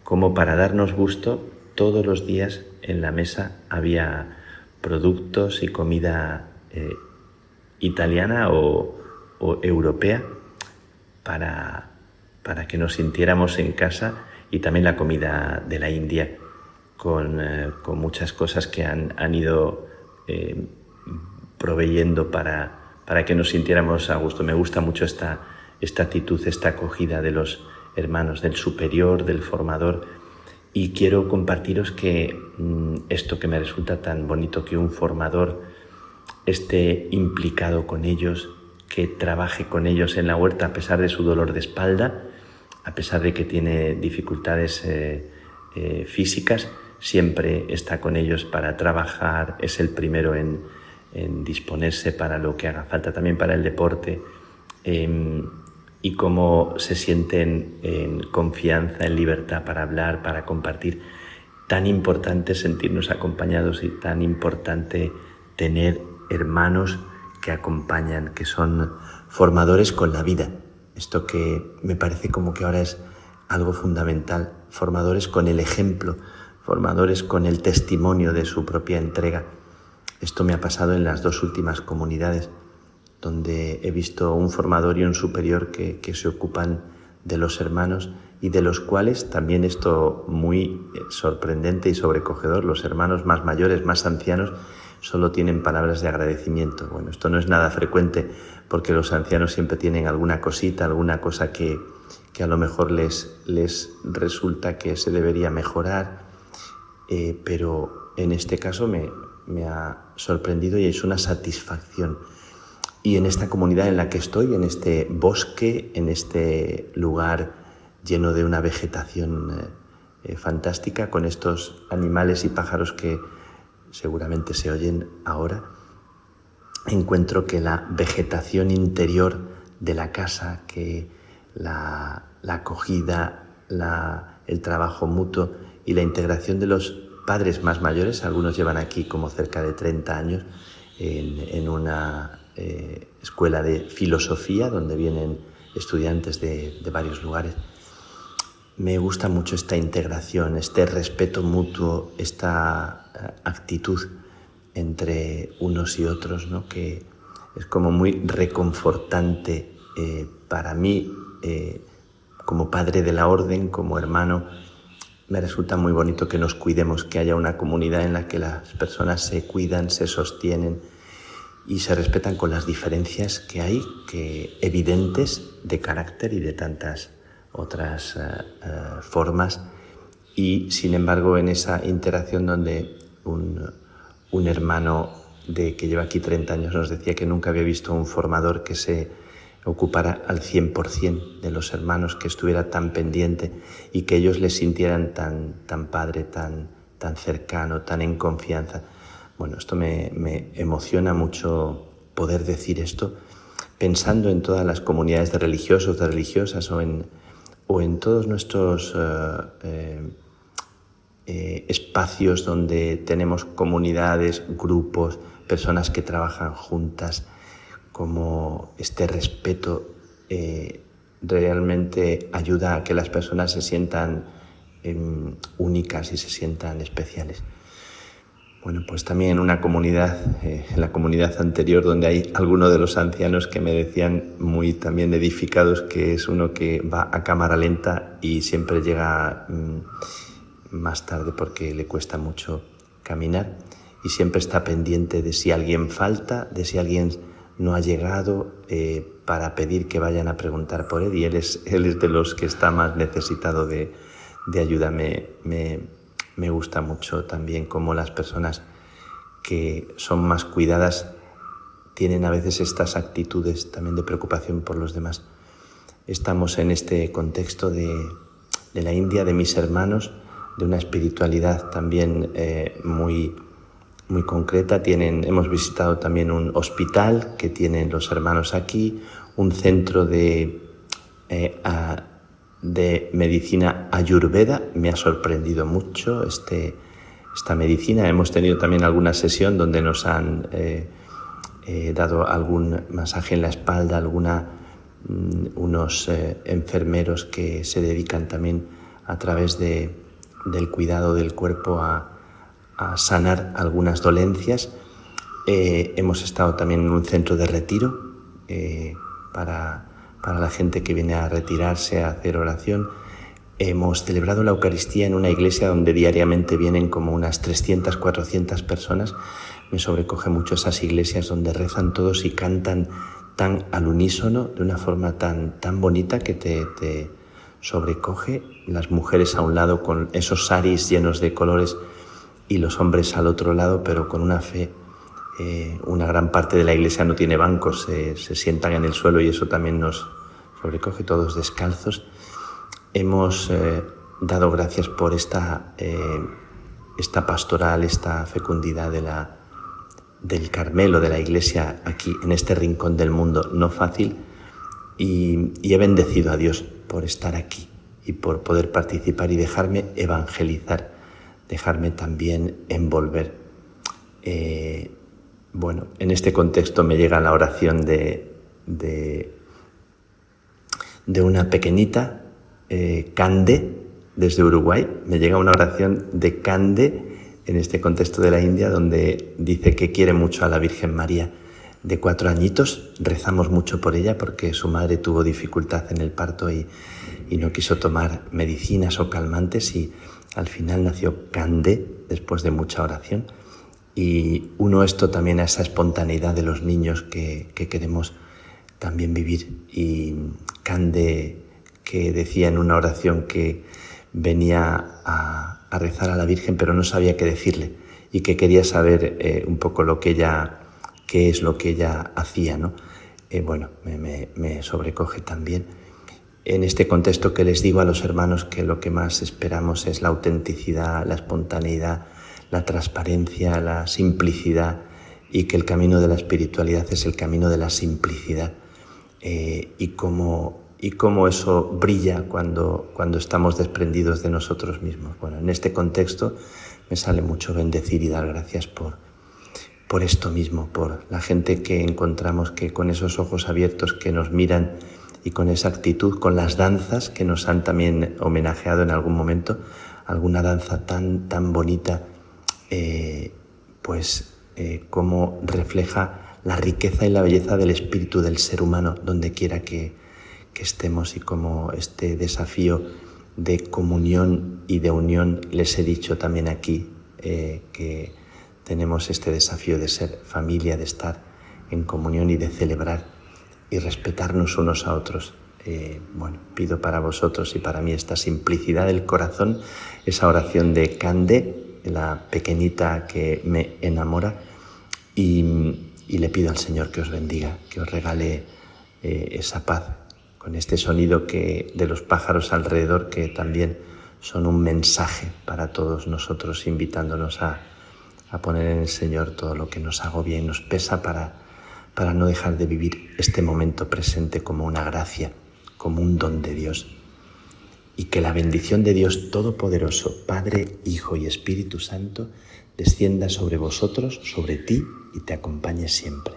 como para darnos gusto. Todos los días en la mesa había productos y comida italiana o europea para que nos sintiéramos en casa, y también la comida de la India con muchas cosas que han ido proveyendo para que nos sintiéramos a gusto. Me gusta mucho esta actitud, esta acogida de los hermanos, del superior, del formador. Y quiero compartiros que esto que me resulta tan bonito, que un formador esté implicado con ellos, que trabaje con ellos en la huerta a pesar de su dolor de espalda, a pesar de que tiene dificultades físicas, siempre está con ellos para trabajar, es el primero en disponerse para lo que haga falta, también para el deporte, y cómo se sienten en confianza, en libertad para hablar, para compartir. Tan importante sentirnos acompañados y tan importante tener hermanos que acompañan, que son formadores con la vida. Esto que me parece como que ahora es algo fundamental, formadores con el ejemplo, formadores con el testimonio de su propia entrega. Esto me ha pasado en las 2 últimas comunidades, donde he visto un formador y un superior que se ocupan de los hermanos y de los cuales, también esto muy sorprendente y sobrecogedor, los hermanos más mayores, más ancianos, solo tienen palabras de agradecimiento. Bueno, esto no es nada frecuente porque los ancianos siempre tienen alguna cosita, alguna cosa que a lo mejor les resulta que se debería mejorar, pero en este caso me ha sorprendido y es una satisfacción. Y en esta comunidad en la que estoy, en este bosque, en este lugar lleno de una vegetación fantástica, con estos animales y pájaros que seguramente se oyen ahora, encuentro que la vegetación interior de la casa, que la acogida, el trabajo mutuo y la integración de los padres más mayores, algunos llevan aquí como cerca de 30 años, en una escuela de filosofía donde vienen estudiantes de varios lugares. Me gusta mucho esta integración, este respeto mutuo, esta actitud entre unos y otros, ¿no? Que es como muy reconfortante para mí, como padre de la orden, como hermano. Me resulta muy bonito que nos cuidemos, que haya una comunidad en la que las personas se cuidan, se sostienen y se respetan con las diferencias que hay, que evidentes de carácter y de tantas otras formas. Y sin embargo, en esa interacción donde un hermano que lleva aquí 30 años nos decía que nunca había visto un formador que se ocupara al 100% de los hermanos, que estuviera tan pendiente y que ellos le sintieran tan padre, tan cercano, tan en confianza. Bueno, esto me emociona mucho poder decir esto, pensando en todas las comunidades de religiosos, de religiosas o en todos nuestros espacios donde tenemos comunidades, grupos, personas que trabajan juntas, como este respeto realmente ayuda a que las personas se sientan únicas y se sientan especiales. Bueno, pues también en una comunidad, en la comunidad anterior, donde hay algunos de los ancianos que me decían muy también edificados, que es uno que va a cámara lenta y siempre llega más tarde porque le cuesta mucho caminar y siempre está pendiente de si alguien falta, de si alguien no ha llegado, para pedir que vayan a preguntar por él, y él es de los que está más necesitado de ayuda. Me gusta mucho también cómo las personas que son más cuidadas tienen a veces estas actitudes también de preocupación por los demás. Estamos en este contexto de la India, de mis hermanos, de una espiritualidad también muy concreta. Hemos visitado también un hospital que tienen los hermanos aquí, un centro de medicina ayurveda. Me ha sorprendido mucho esta medicina. Hemos tenido también alguna sesión donde nos han dado algún masaje en la espalda, unos enfermeros que se dedican también a través del cuidado del cuerpo a sanar algunas dolencias. Hemos estado también en un centro de retiro para la gente que viene a retirarse, a hacer oración. Hemos celebrado la Eucaristía en una iglesia donde diariamente vienen como unas 300, 400 personas. Me sobrecoge mucho esas iglesias donde rezan todos y cantan tan al unísono, de una forma tan bonita que te sobrecoge. Las mujeres a un lado con esos saris llenos de colores y los hombres al otro lado, pero con una fe. Una gran parte de la iglesia no tiene bancos, se sientan en el suelo y eso también nos sobrecoge, todos descalzos. Hemos dado gracias por esta pastoral, esta fecundidad del Carmelo, de la iglesia aquí, en este rincón del mundo, no fácil, y he bendecido a Dios por estar aquí y por poder participar y dejarme evangelizar, dejarme también envolver. Bueno, en este contexto me llega la oración de una pequeñita, Cande, desde Uruguay. Me llega una oración de Cande en este contexto de la India, donde dice que quiere mucho a la Virgen María, de 4 añitos. Rezamos mucho por ella porque su madre tuvo dificultad en el parto y y no quiso tomar medicinas o calmantes y al final nació Candé después de mucha oración. Y uno esto también a esa espontaneidad de los niños que queremos también vivir. Y Candé, que decía en una oración que venía a rezar a la Virgen pero no sabía qué decirle y que quería saber un poco qué es lo que ella hacía, ¿no? Bueno, me sobrecoge también. En este contexto que les digo a los hermanos que lo que más esperamos es la autenticidad, la espontaneidad, la transparencia, la simplicidad, y que el camino de la espiritualidad es el camino de la simplicidad, y cómo eso brilla cuando estamos desprendidos de nosotros mismos. Bueno, en este contexto me sale mucho bendecir y dar gracias por esto mismo, por la gente que encontramos que con esos ojos abiertos que nos miran y con esa actitud, con las danzas que nos han también homenajeado en algún momento, alguna danza tan bonita, cómo refleja la riqueza y la belleza del espíritu del ser humano donde quiera que estemos, y como este desafío de comunión y de unión, les he dicho también aquí que tenemos este desafío de ser familia, de estar en comunión y de celebrar y respetarnos unos a otros. Pido para vosotros y para mí esta simplicidad del corazón, esa oración de Candé, la pequeñita que me enamora, y le pido al Señor que os bendiga, que os regale esa paz, con este sonido de los pájaros alrededor, que también son un mensaje para todos nosotros, invitándonos a poner en el Señor todo lo que nos agobia y nos pesa para no dejar de vivir este momento presente como una gracia, como un don de Dios. Y que la bendición de Dios Todopoderoso, Padre, Hijo y Espíritu Santo, descienda sobre vosotros, sobre ti, y te acompañe siempre.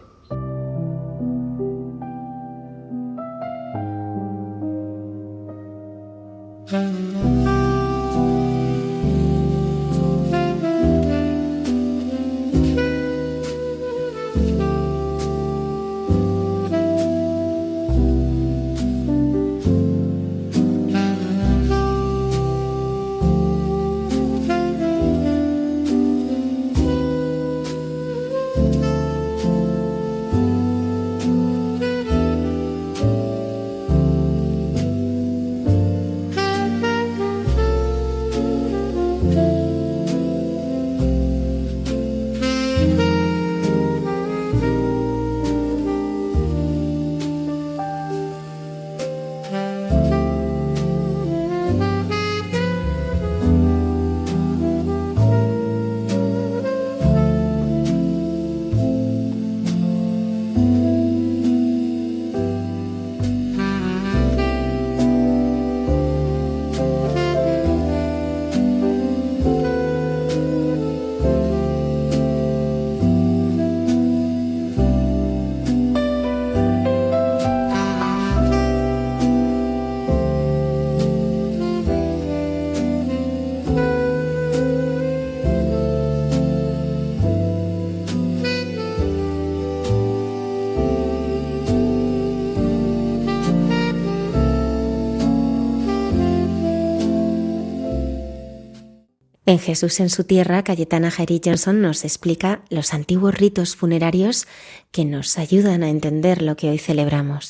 En Jesús en su tierra, Cayetana Jairi Johnson nos explica los antiguos ritos funerarios que nos ayudan a entender lo que hoy celebramos.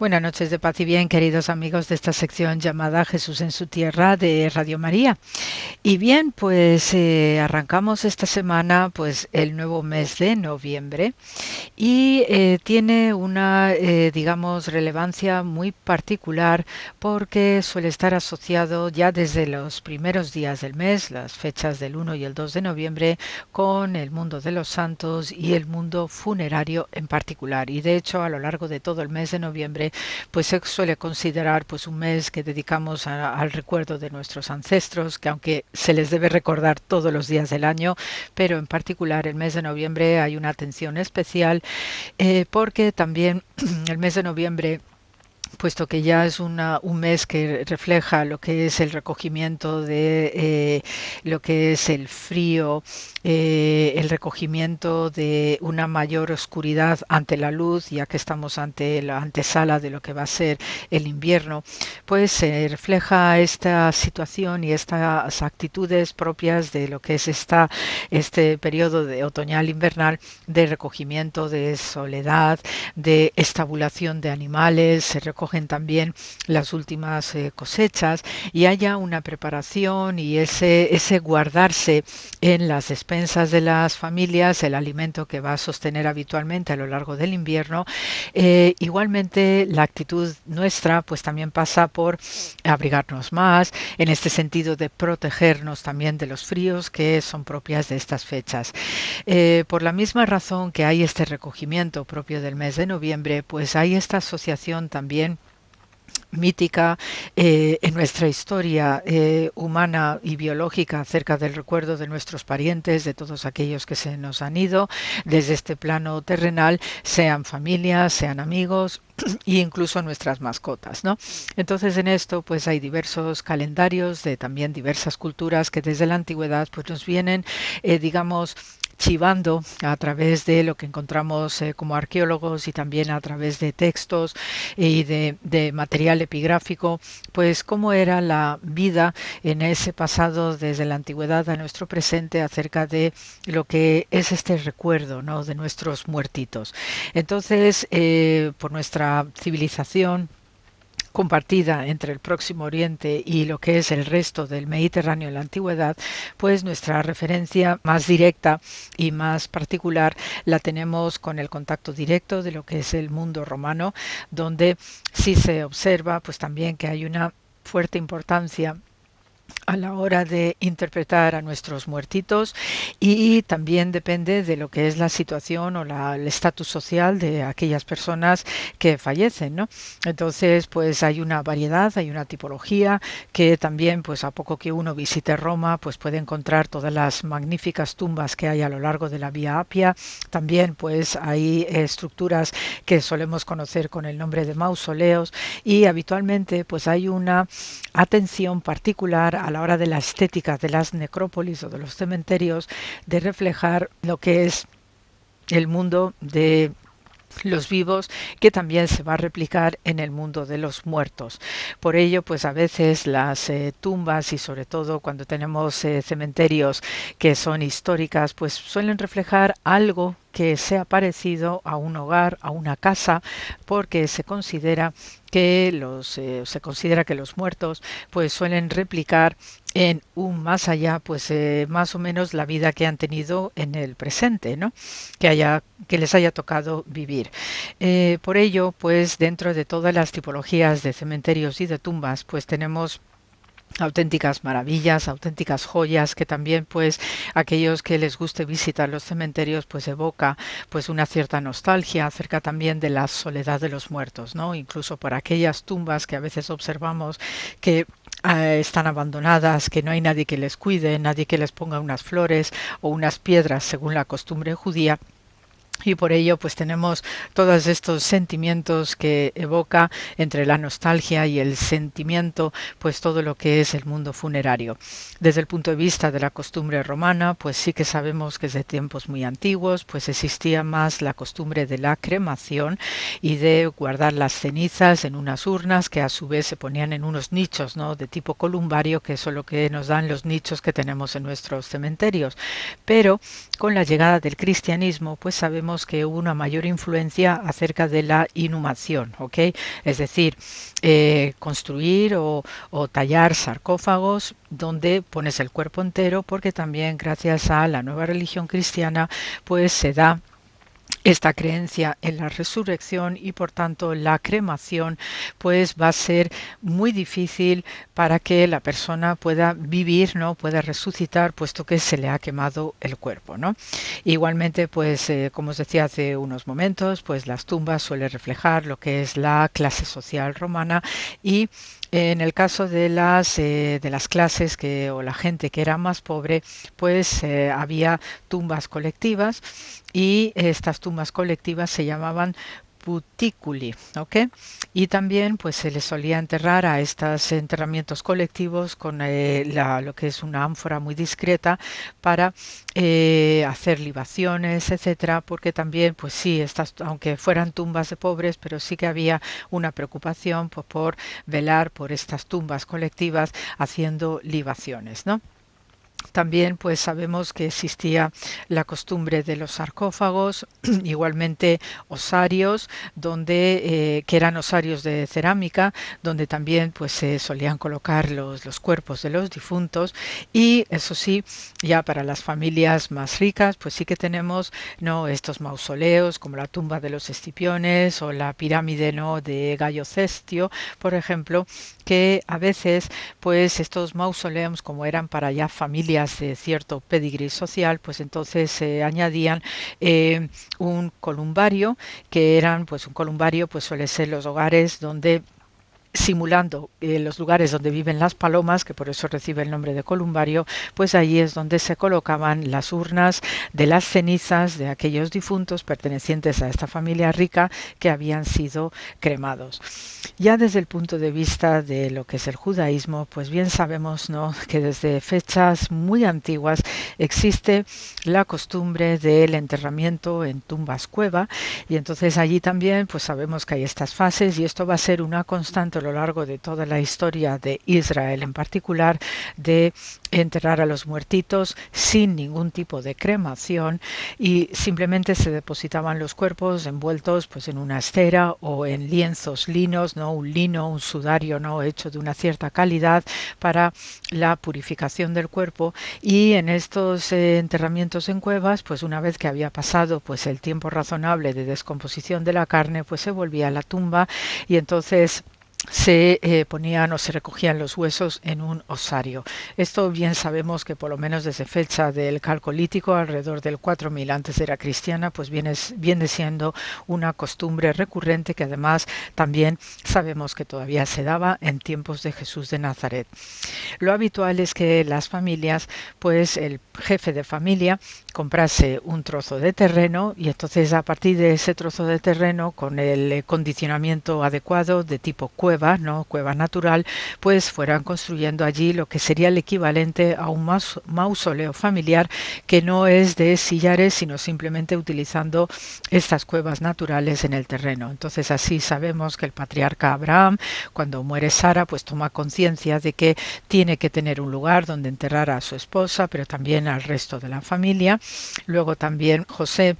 Buenas noches de paz y bien, queridos amigos de esta sección llamada Jesús en su tierra de Radio María. Y bien, pues arrancamos esta semana pues el nuevo mes de noviembre y tiene una, digamos, relevancia muy particular porque suele estar asociado ya desde los primeros días del mes, las fechas del 1 y el 2 de noviembre, con el mundo de los santos y el mundo funerario en particular. Y de hecho, a lo largo de todo el mes de noviembre, pues se suele considerar pues un mes que dedicamos al recuerdo de nuestros ancestros, que aunque se les debe recordar todos los días del año, pero en particular el mes de noviembre hay una atención especial porque también el mes de noviembre, puesto que ya es un mes que refleja lo que es el recogimiento de lo que es el frío, el recogimiento de una mayor oscuridad ante la luz, ya que estamos ante la antesala de lo que va a ser el invierno, pues se refleja esta situación y estas actitudes propias de lo que es este periodo de otoñal invernal, de recogimiento, de soledad, de estabulación de animales. Se recogen también las últimas cosechas y haya una preparación y ese guardarse en las despensas de las familias el alimento que va a sostener habitualmente a lo largo del invierno. Igualmente la actitud nuestra pues también pasa por abrigarnos más, en este sentido de protegernos también de los fríos que son propias de estas fechas. Por la misma razón que hay este recogimiento propio del mes de noviembre, pues hay esta asociación también mítica en nuestra historia humana y biológica acerca del recuerdo de nuestros parientes, de todos aquellos que se nos han ido desde este plano terrenal, sean familias, sean amigos e incluso nuestras mascotas, ¿no? Entonces en esto pues hay diversos calendarios de también diversas culturas que desde la antigüedad pues nos vienen digamos chivando a través de lo que encontramos como arqueólogos y también a través de textos y de material epigráfico, pues cómo era la vida en ese pasado desde la antigüedad a nuestro presente acerca de lo que es este recuerdo, ¿no?, de nuestros muertitos. Entonces, por nuestra civilización compartida entre el Próximo Oriente y lo que es el resto del Mediterráneo en la antigüedad, pues nuestra referencia más directa y más particular la tenemos con el contacto directo de lo que es el mundo romano, donde sí se observa pues también que hay una fuerte importancia a la hora de interpretar a nuestros muertitos y también depende de lo que es la situación o el estatus social de aquellas personas que fallecen, ¿no? Entonces pues hay una variedad, hay una tipología que también pues a poco que uno visite Roma pues puede encontrar todas las magníficas tumbas que hay a lo largo de la Vía Apia. También pues hay estructuras que solemos conocer con el nombre de mausoleos y habitualmente pues hay una atención particular a la hora de la estética de las necrópolis o de los cementerios, de reflejar lo que es el mundo de los vivos, que también se va a replicar en el mundo de los muertos. Por ello, pues a veces las tumbas y sobre todo cuando tenemos cementerios que son históricas, pues suelen reflejar algo que sea parecido a un hogar, a una casa, porque se considera que los muertos pues suelen replicar en un más allá pues más o menos la vida que han tenido en el presente, ¿no?, que les haya tocado vivir. Por ello pues dentro de todas las tipologías de cementerios y de tumbas pues tenemos auténticas maravillas, auténticas joyas que también pues aquellos que les guste visitar los cementerios pues evoca pues una cierta nostalgia acerca también de la soledad de los muertos, ¿no? Incluso por aquellas tumbas que a veces observamos que están abandonadas, que no hay nadie que les cuide, nadie que les ponga unas flores o unas piedras según la costumbre judía. Y por ello pues tenemos todos estos sentimientos que evoca entre la nostalgia y el sentimiento pues todo lo que es el mundo funerario. Desde el punto de vista de la costumbre romana pues sí que sabemos que desde tiempos muy antiguos pues existía más la costumbre de la cremación y de guardar las cenizas en unas urnas que a su vez se ponían en unos nichos, ¿no?, de tipo columbario, que eso es lo que nos dan los nichos que tenemos en nuestros cementerios. Pero con la llegada del cristianismo pues sabemos sabemos que hubo una mayor influencia acerca de la inhumación, ¿ok? Es decir, construir o tallar sarcófagos donde pones el cuerpo entero, porque también gracias a la nueva religión cristiana pues se da esta creencia en la resurrección y por tanto la cremación pues va a ser muy difícil para que la persona pueda vivir, ¿no? Pueda resucitar, puesto que se le ha quemado el cuerpo, ¿no? Igualmente, pues como os decía hace unos momentos, pues las tumbas suelen reflejar lo que es la clase social romana, y en el caso de las clases o la gente que era más pobre, pues había tumbas colectivas, y estas tumbas colectivas se llamaban puticuli, ¿ok? Y también pues se les solía enterrar a estos enterramientos colectivos con lo que es una ánfora muy discreta para hacer libaciones, etcétera, porque también pues sí, aunque fueran tumbas de pobres, pero sí que había una preocupación por velar por estas tumbas colectivas haciendo libaciones, ¿no? También pues sabemos que existía la costumbre de los sarcófagos, igualmente osarios, que eran osarios de cerámica, donde también pues se solían colocar los cuerpos de los difuntos. Y eso sí, ya para las familias más ricas, pues sí que tenemos, ¿no?, estos mausoleos como la tumba de los Escipiones o la pirámide, ¿no?, de Gayo Cestio, por ejemplo, que a veces pues estos mausoleos, como eran para ya familias de cierto pedigrí social, pues entonces se añadían un columbario, que eran pues un columbario pues suele ser los hogares donde, simulando los lugares donde viven las palomas, que por eso recibe el nombre de columbario, pues allí es donde se colocaban las urnas de las cenizas de aquellos difuntos pertenecientes a esta familia rica que habían sido cremados. Ya desde el punto de vista de lo que es el judaísmo, pues bien sabemos, ¿no?, que desde fechas muy antiguas existe la costumbre del enterramiento en tumbas cueva, y entonces allí también pues sabemos que hay estas fases, y esto va a ser una constante a lo largo de toda la historia de Israel, en particular de enterrar a los muertitos sin ningún tipo de cremación, y simplemente se depositaban los cuerpos envueltos pues en una estera o en lienzos linos, ¿no?, un lino, un sudario, ¿no?, hecho de una cierta calidad para la purificación del cuerpo. Y en estos enterramientos en cuevas, pues una vez que había pasado pues el tiempo razonable de descomposición de la carne, pues se volvía a la tumba, y entonces se ponían o se recogían los huesos en un osario. Esto bien sabemos que por lo menos desde fecha del Calcolítico, alrededor del 4000 antes de era cristiana, pues viene siendo una costumbre recurrente, que además también sabemos que todavía se daba en tiempos de Jesús de Nazaret. Lo habitual es que las familias, pues el jefe de familia comprase un trozo de terreno, y entonces a partir de ese trozo de terreno, con el condicionamiento adecuado de tipo cueva, ¿no?, cueva natural, pues fueran construyendo allí lo que sería el equivalente a un mausoleo familiar, que no es de sillares, sino simplemente utilizando estas cuevas naturales en el terreno. Entonces así sabemos que el patriarca Abraham, cuando muere Sara, pues toma conciencia de que tiene que tener un lugar donde enterrar a su esposa, pero también al resto de la familia. Luego también José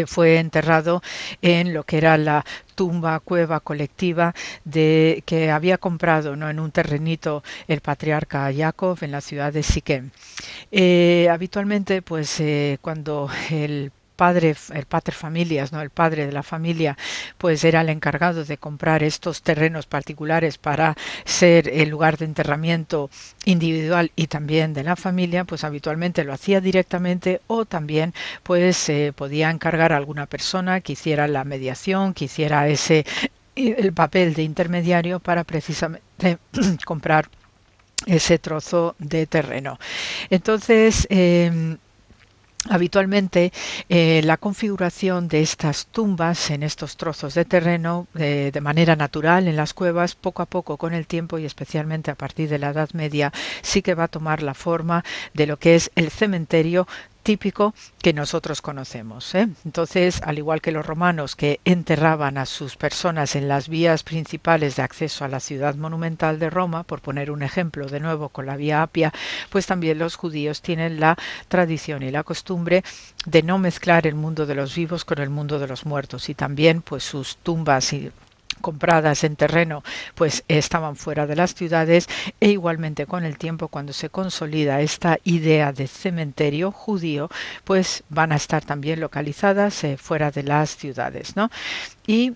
fue enterrado en lo que era la tumba cueva colectiva que había comprado, ¿no?, en un terrenito el patriarca Jacob en la ciudad de Siquem. Habitualmente pues cuando el pater familias, ¿no?, el padre de la familia, pues era el encargado de comprar estos terrenos particulares para ser el lugar de enterramiento individual y también de la familia, pues habitualmente lo hacía directamente, o también pues podía encargar a alguna persona que hiciera la mediación, que hiciera el papel de intermediario para precisamente comprar ese trozo de terreno. Entonces habitualmente la configuración de estas tumbas en estos trozos de terreno de manera natural en las cuevas, poco a poco con el tiempo, y especialmente a partir de la Edad Media, sí que va a tomar la forma de lo que es el cementerio típico que nosotros conocemos, ¿eh? Entonces, al igual que los romanos que enterraban a sus personas en las vías principales de acceso a la ciudad monumental de Roma, por poner un ejemplo de nuevo con la Vía Apia, pues también los judíos tienen la tradición y la costumbre de no mezclar el mundo de los vivos con el mundo de los muertos, y también pues sus tumbas y compradas en terreno pues estaban fuera de las ciudades, e igualmente con el tiempo, cuando se consolida esta idea de cementerio judío, pues van a estar también localizadas fuera de las ciudades, ¿no? Y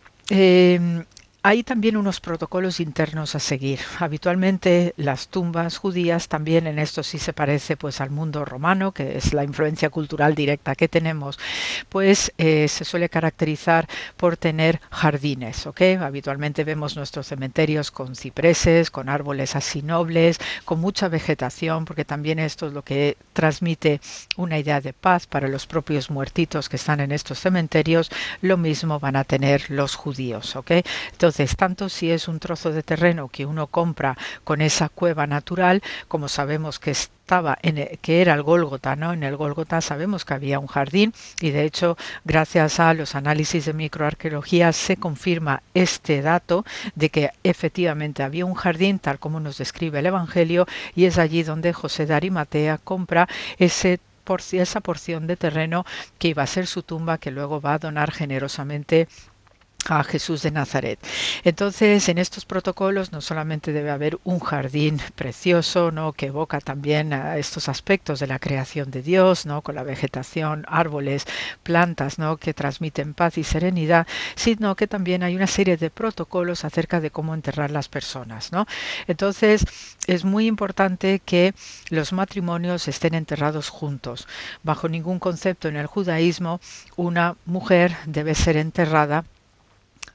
hay también unos protocolos internos a seguir. Habitualmente las tumbas judías, también en esto sí se parece pues al mundo romano, que es la influencia cultural directa que tenemos, pues se suele caracterizar por tener jardines, ¿ok? Habitualmente vemos nuestros cementerios con cipreses, con árboles así nobles, con mucha vegetación, porque también esto es lo que transmite una idea de paz para los propios muertitos que están en estos cementerios. Lo mismo van a tener los judíos, ¿ok? Entonces, tanto si es un trozo de terreno que uno compra con esa cueva natural, como sabemos que que era el Gólgota, ¿no? En el Gólgota sabemos que había un jardín, y de hecho, gracias a los análisis de microarqueología, se confirma este dato de que efectivamente había un jardín, tal como nos describe el Evangelio, y es allí donde José de Arimatea compra esa porción de terreno que iba a ser su tumba, que luego va a donar generosamente a Jesús de Nazaret. Entonces, en estos protocolos no solamente debe haber un jardín precioso, ¿no?, que evoca también a estos aspectos de la creación de Dios, ¿no?, con la vegetación, árboles, plantas, ¿no?, que transmiten paz y serenidad, sino que también hay una serie de protocolos acerca de cómo enterrar las personas, ¿no? Entonces, es muy importante que los matrimonios estén enterrados juntos. Bajo ningún concepto en el judaísmo una mujer debe ser enterrada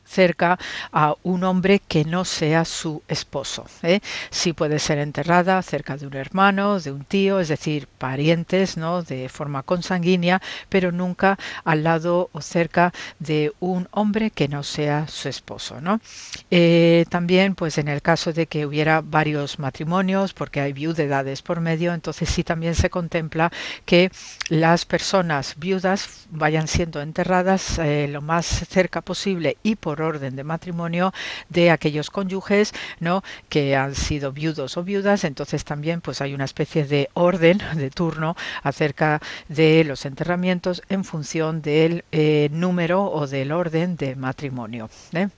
cerca a un hombre que no sea su esposo, ¿eh? Sí puede ser enterrada cerca de un hermano, de un tío, es decir, parientes, ¿no?, de forma consanguínea, pero nunca al lado o cerca de un hombre que no sea su esposo, ¿no? También, pues en el caso de que hubiera varios matrimonios, porque hay viudedades por medio, entonces sí también se contempla que las personas viudas vayan siendo enterradas lo más cerca posible y por orden de matrimonio de aquellos cónyuges, ¿no?, que han sido viudos o viudas. Entonces también pues hay una especie de orden, de turno acerca de los enterramientos en función del número o del orden de matrimonio, ¿eh?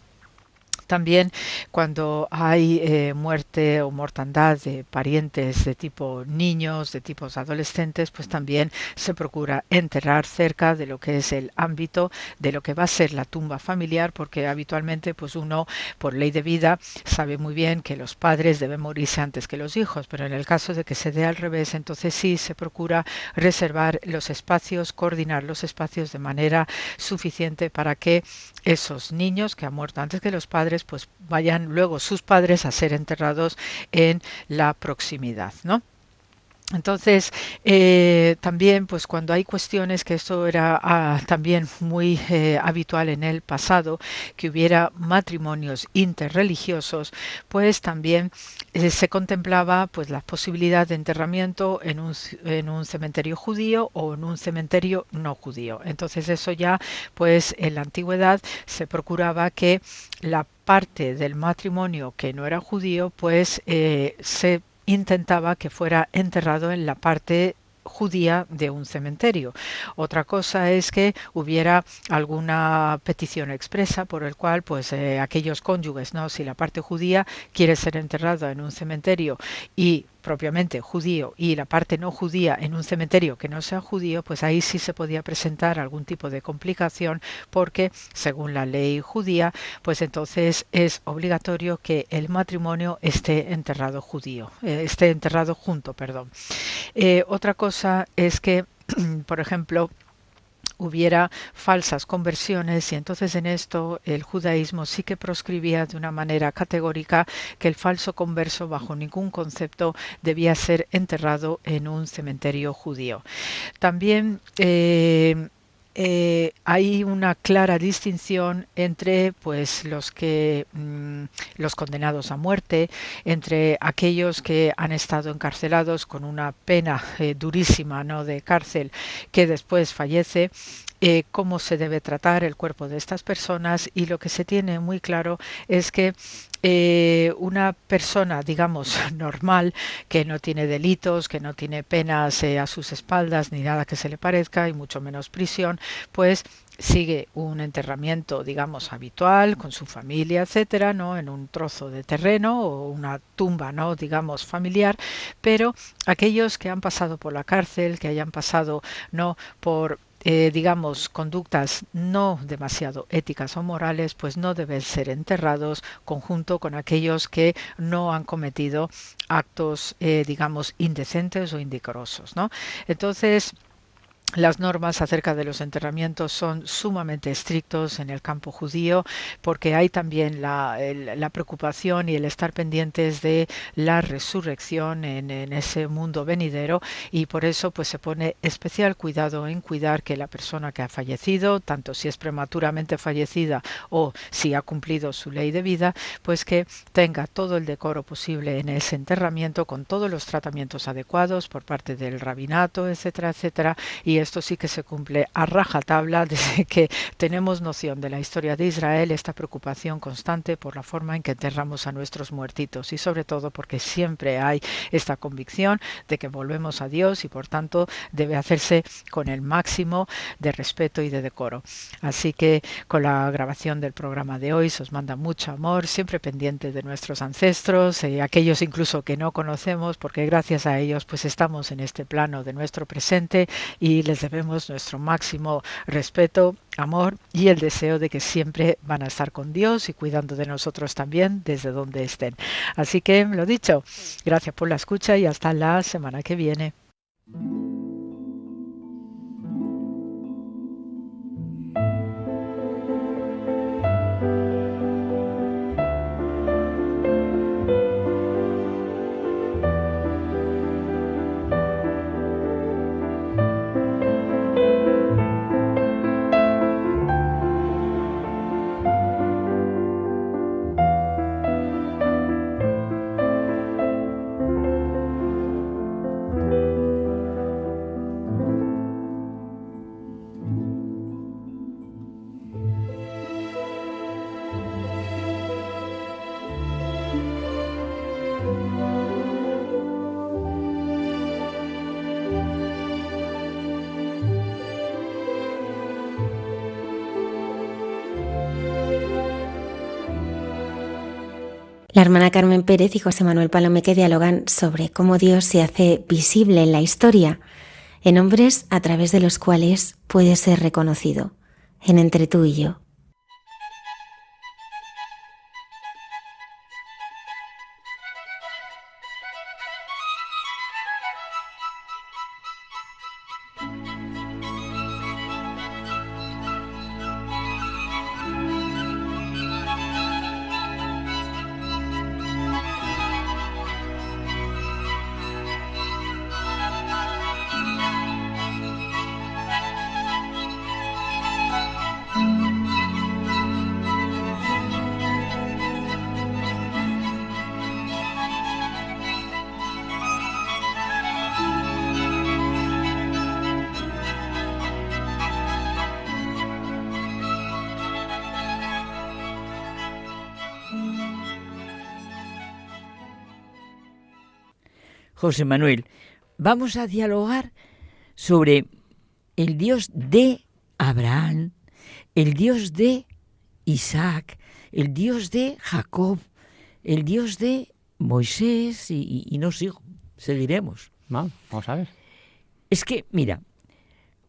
También cuando hay muerte o mortandad de parientes de tipo niños, de tipos adolescentes, pues también se procura enterrar cerca de lo que es el ámbito de lo que va a ser la tumba familiar, porque habitualmente pues uno, por ley de vida, sabe muy bien que los padres deben morirse antes que los hijos, pero en el caso de que se dé al revés, entonces sí se procura reservar los espacios, coordinar los espacios de manera suficiente para que esos niños que han muerto antes que los padres pues vayan luego sus padres a ser enterrados en la proximidad, ¿no? Entonces, también pues cuando hay cuestiones, que esto era también muy habitual en el pasado, que hubiera matrimonios interreligiosos, pues también se contemplaba pues la posibilidad de enterramiento en un cementerio judío o en un cementerio no judío. Entonces eso ya pues en la antigüedad se procuraba que la parte del matrimonio que no era judío pues se intentaba que fuera enterrado en la parte judía de un cementerio. Otra cosa es que hubiera alguna petición expresa por el cual pues aquellos cónyuges, ¿no?, si la parte judía quiere ser enterrado en un cementerio y propiamente judío y la parte no judía en un cementerio que no sea judío, pues ahí sí se podía presentar algún tipo de complicación, porque según la ley judía pues entonces es obligatorio que el matrimonio esté enterrado junto, perdón. Otra cosa es que por ejemplo hubiera falsas conversiones, y entonces en esto el judaísmo sí que proscribía de una manera categórica que el falso converso bajo ningún concepto debía ser enterrado en un cementerio judío. También hay una clara distinción entre pues los condenados a muerte, entre aquellos que han estado encarcelados con una pena durísima, ¿no?, de cárcel, que después fallece. Cómo se debe tratar el cuerpo de estas personas, y lo que se tiene muy claro es que una persona, digamos, normal, que no tiene delitos, que no tiene penas a sus espaldas ni nada que se le parezca, y mucho menos prisión, pues sigue un enterramiento, digamos, habitual con su familia, etcétera, ¿no?, en un trozo de terreno o una tumba, ¿no?, digamos, familiar. Pero aquellos que han pasado por la cárcel, que hayan pasado, ¿no?, por digamos, conductas no demasiado éticas o morales, pues no deben ser enterrados conjunto con aquellos que no han cometido actos, digamos, indecentes o indecorosos, ¿no? Entonces, las normas acerca de los enterramientos son sumamente estrictos en el campo judío, porque hay también la preocupación y el estar pendientes de la resurrección en ese mundo venidero, y por eso pues se pone especial cuidado en cuidar que la persona que ha fallecido, tanto si es prematuramente fallecida o si ha cumplido su ley de vida, pues que tenga todo el decoro posible en ese enterramiento, con todos los tratamientos adecuados por parte del rabinato, etcétera, etcétera. Y esto sí que se cumple a rajatabla desde que tenemos noción de la historia de Israel, esta preocupación constante por la forma en que enterramos a nuestros muertitos, y sobre todo porque siempre hay esta convicción de que volvemos a Dios y por tanto debe hacerse con el máximo de respeto y de decoro. Así que con la grabación del programa de hoy se os manda mucho amor, siempre pendiente de nuestros ancestros, aquellos incluso que no conocemos, porque gracias a ellos pues estamos en este plano de nuestro presente, y les debemos nuestro máximo respeto, amor y el deseo de que siempre van a estar con Dios y cuidando de nosotros también desde donde estén. Así que, lo dicho, gracias por la escucha y hasta la semana que viene. La hermana Carmen Pérez y José Manuel Palomeque dialogan sobre cómo Dios se hace visible en la historia, en hombres a través de los cuales puede ser reconocido, en Entre tú y yo. José Manuel, vamos a dialogar sobre el Dios de Abraham, el Dios de Isaac, el Dios de Jacob, el Dios de Moisés y no sigo, seguiremos. No, vamos a ver. Es que, mira,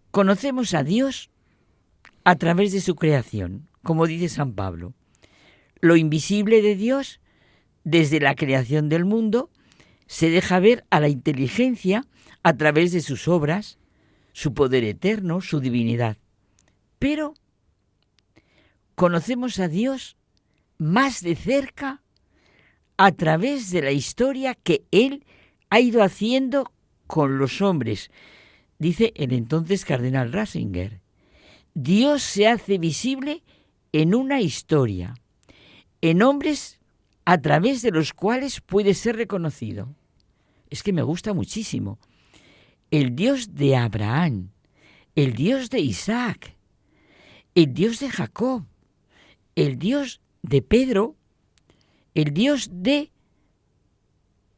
conocemos a Dios a través de su creación, como dice San Pablo. Lo invisible de Dios, desde la creación del mundo, se deja ver a la inteligencia a través de sus obras, su poder eterno, su divinidad. Pero conocemos a Dios más de cerca a través de la historia que Él ha ido haciendo con los hombres, dice el entonces cardenal Ratzinger. Dios se hace visible en una historia, en hombres a través de los cuales puede ser reconocido. Es que me gusta muchísimo. El Dios de Abraham, el Dios de Isaac, el Dios de Jacob, el Dios de Pedro, el Dios de...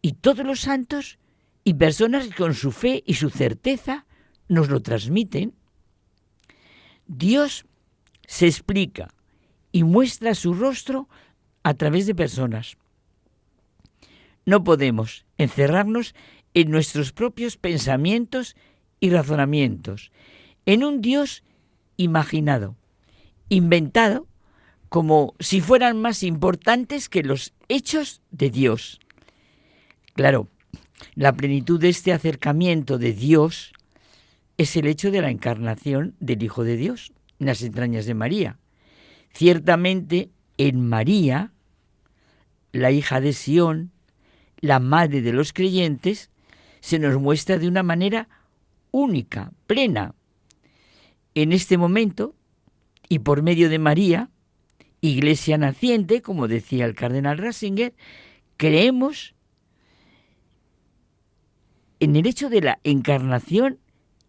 y todos los santos y personas que con su fe y su certeza nos lo transmiten. Dios se explica y muestra su rostro a través de personas. No podemos encerrarnos en nuestros propios pensamientos y razonamientos, en un Dios imaginado, inventado, como si fueran más importantes que los hechos de Dios. Claro, la plenitud de este acercamiento de Dios es el hecho de la encarnación del Hijo de Dios en las entrañas de María. Ciertamente, en María, la hija de Sión, la madre de los creyentes, se nos muestra de una manera única, plena. En este momento, y por medio de María, Iglesia naciente, como decía el cardenal Ratzinger, creemos en el hecho de la encarnación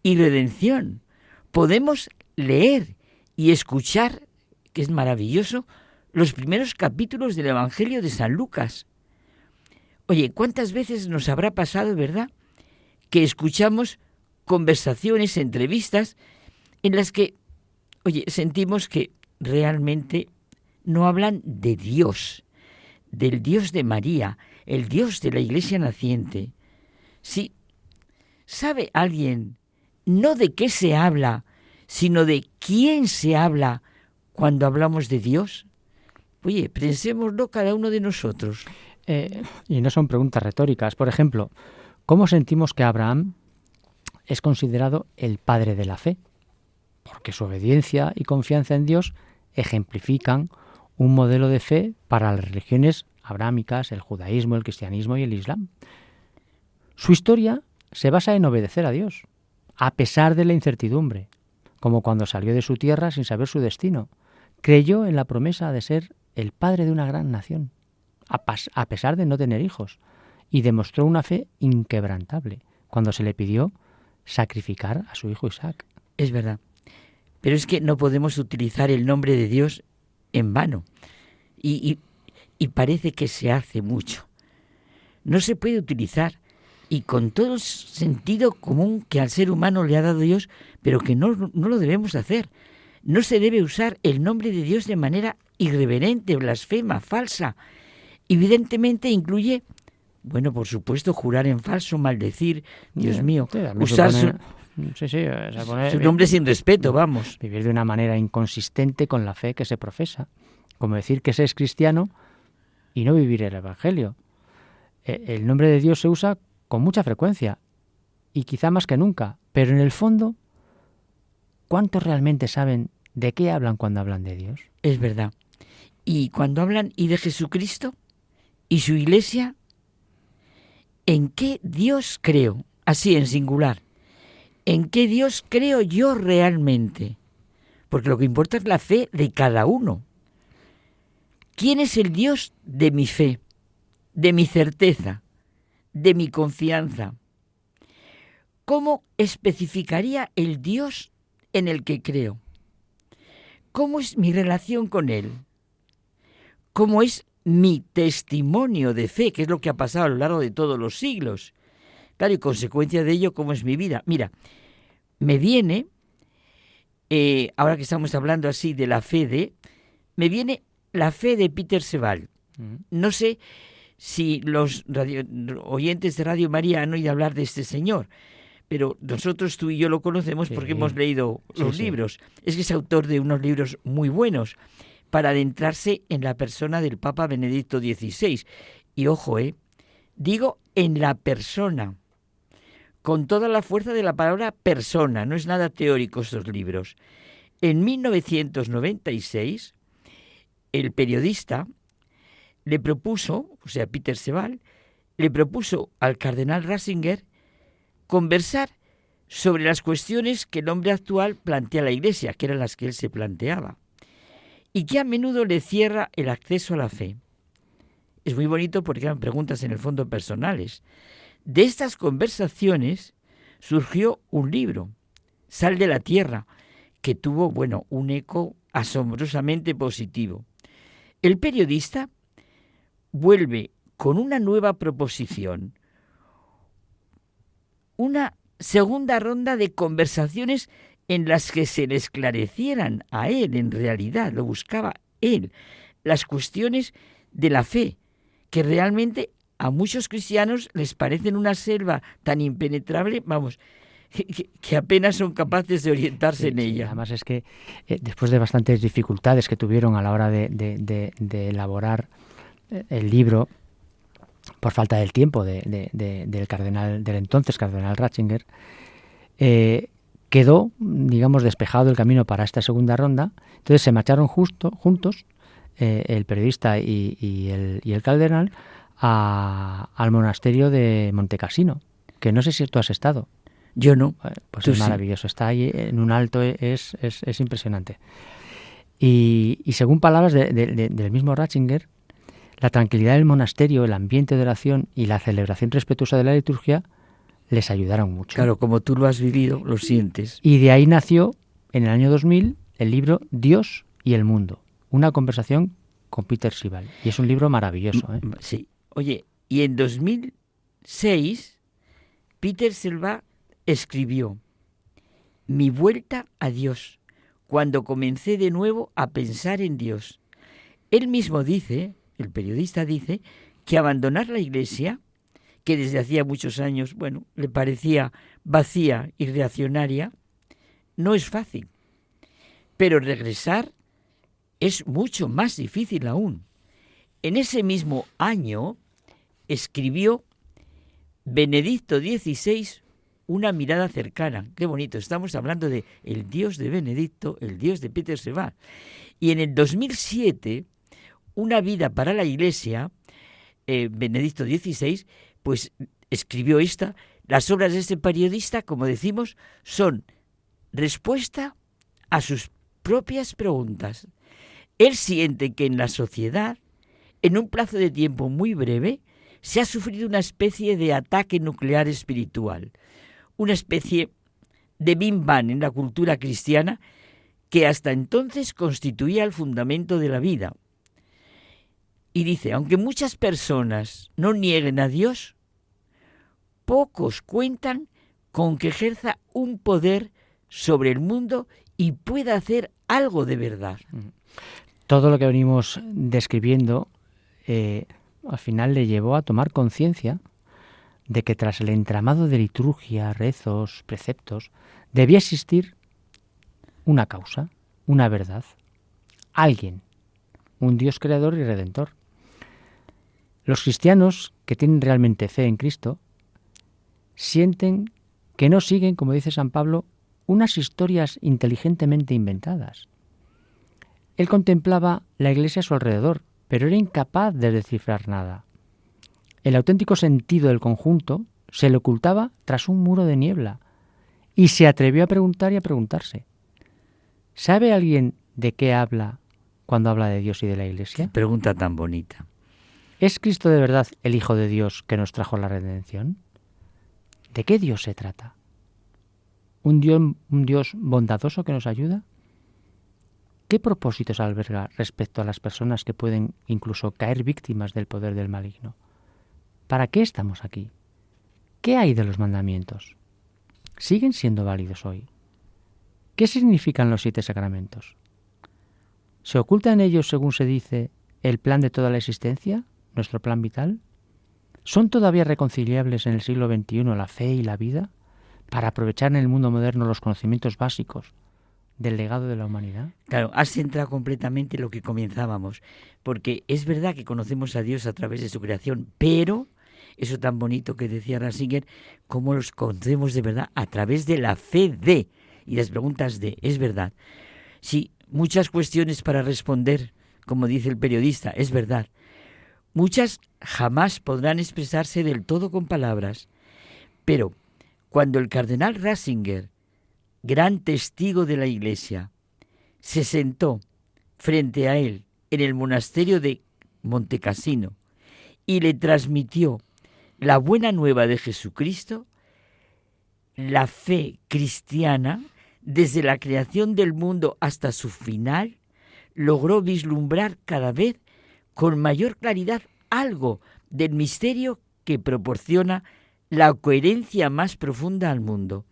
y redención. Podemos leer y escuchar, que es maravilloso, los primeros capítulos del Evangelio de San Lucas. Oye, ¿cuántas veces nos habrá pasado, verdad, que escuchamos conversaciones, entrevistas, en las que, oye, sentimos que realmente no hablan de Dios, del Dios de María, el Dios de la Iglesia naciente? Sí, ¿sabe alguien no de qué se habla, sino de quién se habla cuando hablamos de Dios? Oye, pensémoslo cada uno de nosotros. Y no son preguntas retóricas. Por ejemplo, ¿cómo sentimos que Abraham es considerado el padre de la fe? Porque su obediencia y confianza en Dios ejemplifican un modelo de fe para las religiones abrámicas, el judaísmo, el cristianismo y el islam. Su historia se basa en obedecer a Dios, a pesar de la incertidumbre, como cuando salió de su tierra sin saber su destino. Creyó en la promesa de ser el padre de una gran nación, a pesar de no tener hijos, y demostró una fe inquebrantable cuando se le pidió sacrificar a su hijo Isaac. Es verdad, pero es que no podemos utilizar el nombre de Dios en vano, y parece que se hace mucho. No se puede utilizar, y con todo el sentido común que al ser humano le ha dado Dios, pero que no lo debemos hacer. No se debe usar el nombre de Dios de manera irreverente, blasfema, falsa. Evidentemente incluye, bueno, por supuesto, jurar en falso, maldecir, Dios mío, usar su nombre sin respeto, vamos. Vivir de una manera inconsistente con la fe que se profesa, como decir que se es cristiano y no vivir el Evangelio. El nombre de Dios se usa con mucha frecuencia y quizá más que nunca, pero en el fondo, ¿cuántos realmente saben de qué hablan cuando hablan de Dios? Es verdad. Y cuando hablan y de Jesucristo y su Iglesia, ¿en qué Dios creo? Así en singular. ¿En qué Dios creo yo realmente? Porque lo que importa es la fe de cada uno. ¿Quién es el Dios de mi fe, de mi certeza, de mi confianza? ¿Cómo especificaría el Dios en el que creo? ¿Cómo es mi relación con Él? ¿Cómo es mi testimonio de fe, que es lo que ha pasado a lo largo de todos los siglos? Claro, y consecuencia de ello, ¿cómo es mi vida? Mira, me viene, ahora que estamos hablando así de la fe me viene la fe de Peter Sebald. No sé si los oyentes de Radio María han oído hablar de este señor, pero nosotros, tú y yo, lo conocemos porque hemos leído los libros. Es que es autor de unos libros muy buenos para adentrarse en la persona del Papa Benedicto XVI. Y ojo, digo en la persona, con toda la fuerza de la palabra persona, no es nada teórico estos libros. En 1996, el periodista le propuso, o sea, Peter Sebald, le propuso al cardenal Ratzinger conversar sobre las cuestiones que el hombre actual plantea a la Iglesia, que eran las que él se planteaba, y que a menudo le cierra el acceso a la fe. Es muy bonito porque eran preguntas en el fondo personales. De estas conversaciones surgió un libro, Sal de la Tierra, que tuvo, un eco asombrosamente positivo. El periodista vuelve con una nueva proposición, una segunda ronda de conversaciones en las que se le esclarecieran a él, en realidad, lo buscaba él, las cuestiones de la fe, que realmente a muchos cristianos les parecen una selva tan impenetrable, que apenas son capaces de orientarse en ella. Además es que después de bastantes dificultades que tuvieron a la hora de elaborar el libro, por falta del tiempo del cardenal, del entonces cardenal Ratzinger, quedó, despejado el camino para esta segunda ronda. Entonces se marcharon juntos, el periodista y el cardenal, al monasterio de Montecassino, que no sé si tú has estado. Yo no. Pues es maravilloso. Está ahí en un alto, es impresionante. Y según palabras del mismo Ratzinger, la tranquilidad del monasterio, el ambiente de oración y la celebración respetuosa de la liturgia les ayudaron mucho. Claro, como tú lo has vivido, lo sientes. Y de ahí nació, en el año 2000, el libro Dios y el mundo, una conversación con Peter Sival. Y es un libro maravilloso. Sí. Oye, y en 2006, Peter Sival escribió: Mi vuelta a Dios, cuando comencé de nuevo a pensar en Dios. Él mismo dice, el periodista dice, que abandonar la Iglesia, que desde hacía muchos años, le parecía vacía y reaccionaria, no es fácil. Pero regresar es mucho más difícil aún. En ese mismo año escribió Benedicto XVI, una mirada cercana. Qué bonito, estamos hablando de el Dios de Benedicto, el Dios de Peter Sival. Y en el 2007, Una vida para la Iglesia, Benedicto XVI, pues escribió esta. Las obras de este periodista, como decimos, son respuesta a sus propias preguntas. Él siente que en la sociedad, en un plazo de tiempo muy breve, se ha sufrido una especie de ataque nuclear espiritual, una especie de Big Bang en la cultura cristiana que hasta entonces constituía el fundamento de la vida. Y dice, aunque muchas personas no nieguen a Dios, pocos cuentan con que ejerza un poder sobre el mundo y pueda hacer algo de verdad. Todo lo que venimos describiendo al final le llevó a tomar conciencia de que tras el entramado de liturgia, rezos, preceptos, debía existir una causa, una verdad, alguien, un Dios creador y redentor. Los cristianos que tienen realmente fe en Cristo sienten que no siguen, como dice San Pablo, unas historias inteligentemente inventadas. Él contemplaba la Iglesia a su alrededor, pero era incapaz de descifrar nada. El auténtico sentido del conjunto se le ocultaba tras un muro de niebla y se atrevió a preguntar y a preguntarse: ¿sabe alguien de qué habla cuando habla de Dios y de la Iglesia? Qué pregunta tan bonita. ¿Es Cristo de verdad el Hijo de Dios que nos trajo la redención? ¿De qué Dios se trata? ¿Un Dios bondadoso que nos ayuda? ¿Qué propósitos alberga respecto a las personas que pueden incluso caer víctimas del poder del maligno? ¿Para qué estamos aquí? ¿Qué hay de los mandamientos? ¿Siguen siendo válidos hoy? ¿Qué significan los 7 sacramentos? ¿Se oculta en ellos, según se dice, el plan de toda la existencia, nuestro plan vital? ¿Son todavía reconciliables en el siglo XXI la fe y la vida para aprovechar en el mundo moderno los conocimientos básicos del legado de la humanidad? Claro, has centrado completamente lo que comenzábamos, porque es verdad que conocemos a Dios a través de su creación, pero eso tan bonito que decía Ratzinger, cómo los conocemos de verdad a través de la fe de, y las preguntas de, es verdad. Sí, muchas cuestiones para responder, como dice el periodista, es verdad. Muchas jamás podrán expresarse del todo con palabras, pero Cuando el cardenal Ratzinger, gran testigo de la Iglesia, se sentó frente a él en el monasterio de Montecassino y le transmitió la buena nueva de Jesucristo, la fe cristiana, desde la creación del mundo hasta su final, logró vislumbrar cada vez con mayor claridad algo del misterio que proporciona la coherencia más profunda al mundo.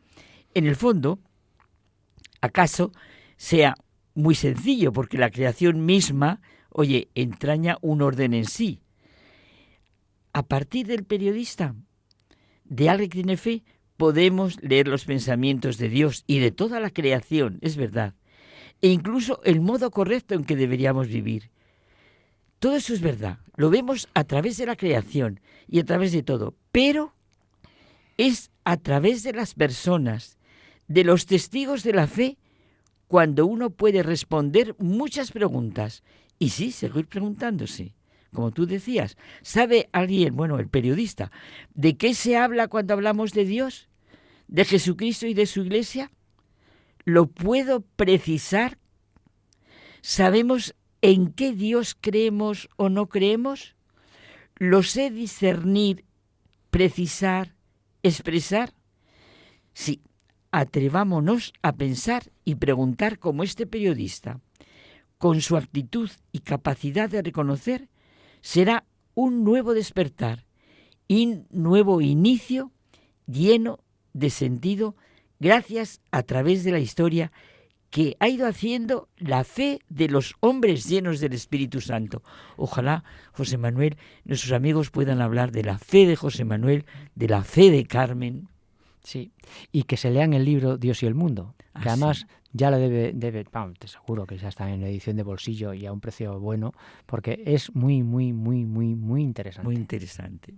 En el fondo, acaso sea muy sencillo, porque la creación misma, entraña un orden en sí. A partir del periodista, de alguien que tiene fe, podemos leer los pensamientos de Dios y de toda la creación, es verdad, e incluso el modo correcto en que deberíamos vivir. Todo eso es verdad, lo vemos a través de la creación y a través de todo, pero es a través de las personas, de los testigos de la fe, cuando uno puede responder muchas preguntas y sí, seguir preguntándose. Como tú decías, ¿sabe alguien, el periodista, de qué se habla cuando hablamos de Dios, de Jesucristo y de su Iglesia? ¿Lo puedo precisar? ¿Sabemos en qué Dios creemos o no creemos? ¿Lo sé discernir, precisar, expresar? Sí, atrevámonos a pensar y preguntar como este periodista. Con su actitud y capacidad de reconocer, será un nuevo despertar y un nuevo inicio lleno de sentido gracias a través de la historia que ha ido haciendo la fe de los hombres llenos del Espíritu Santo. Ojalá, José Manuel, nuestros amigos puedan hablar de la fe de José Manuel, de la fe de Carmen. Sí, y que se lean el libro Dios y el mundo, que además ya lo debe, te aseguro que ya está en edición de bolsillo y a un precio bueno, porque es muy, muy, muy, muy, muy interesante. Muy interesante.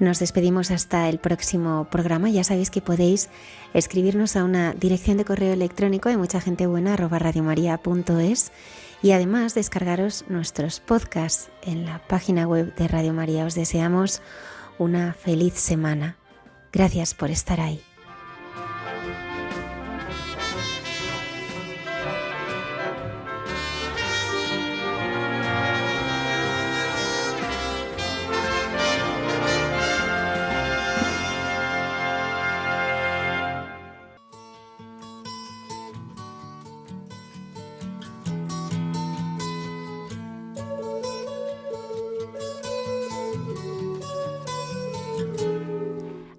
Nos despedimos hasta el próximo programa. Ya sabéis que podéis escribirnos a una dirección de correo electrónico de muchagentebuena@radiomaria.es y además descargaros nuestros podcasts en la página web de Radio María. Os deseamos una feliz semana. Gracias por estar ahí.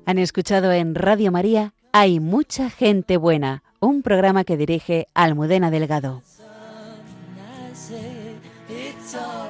Han escuchado en Radio María Hay mucha gente buena, un programa que dirige Almudena Delgado. It's all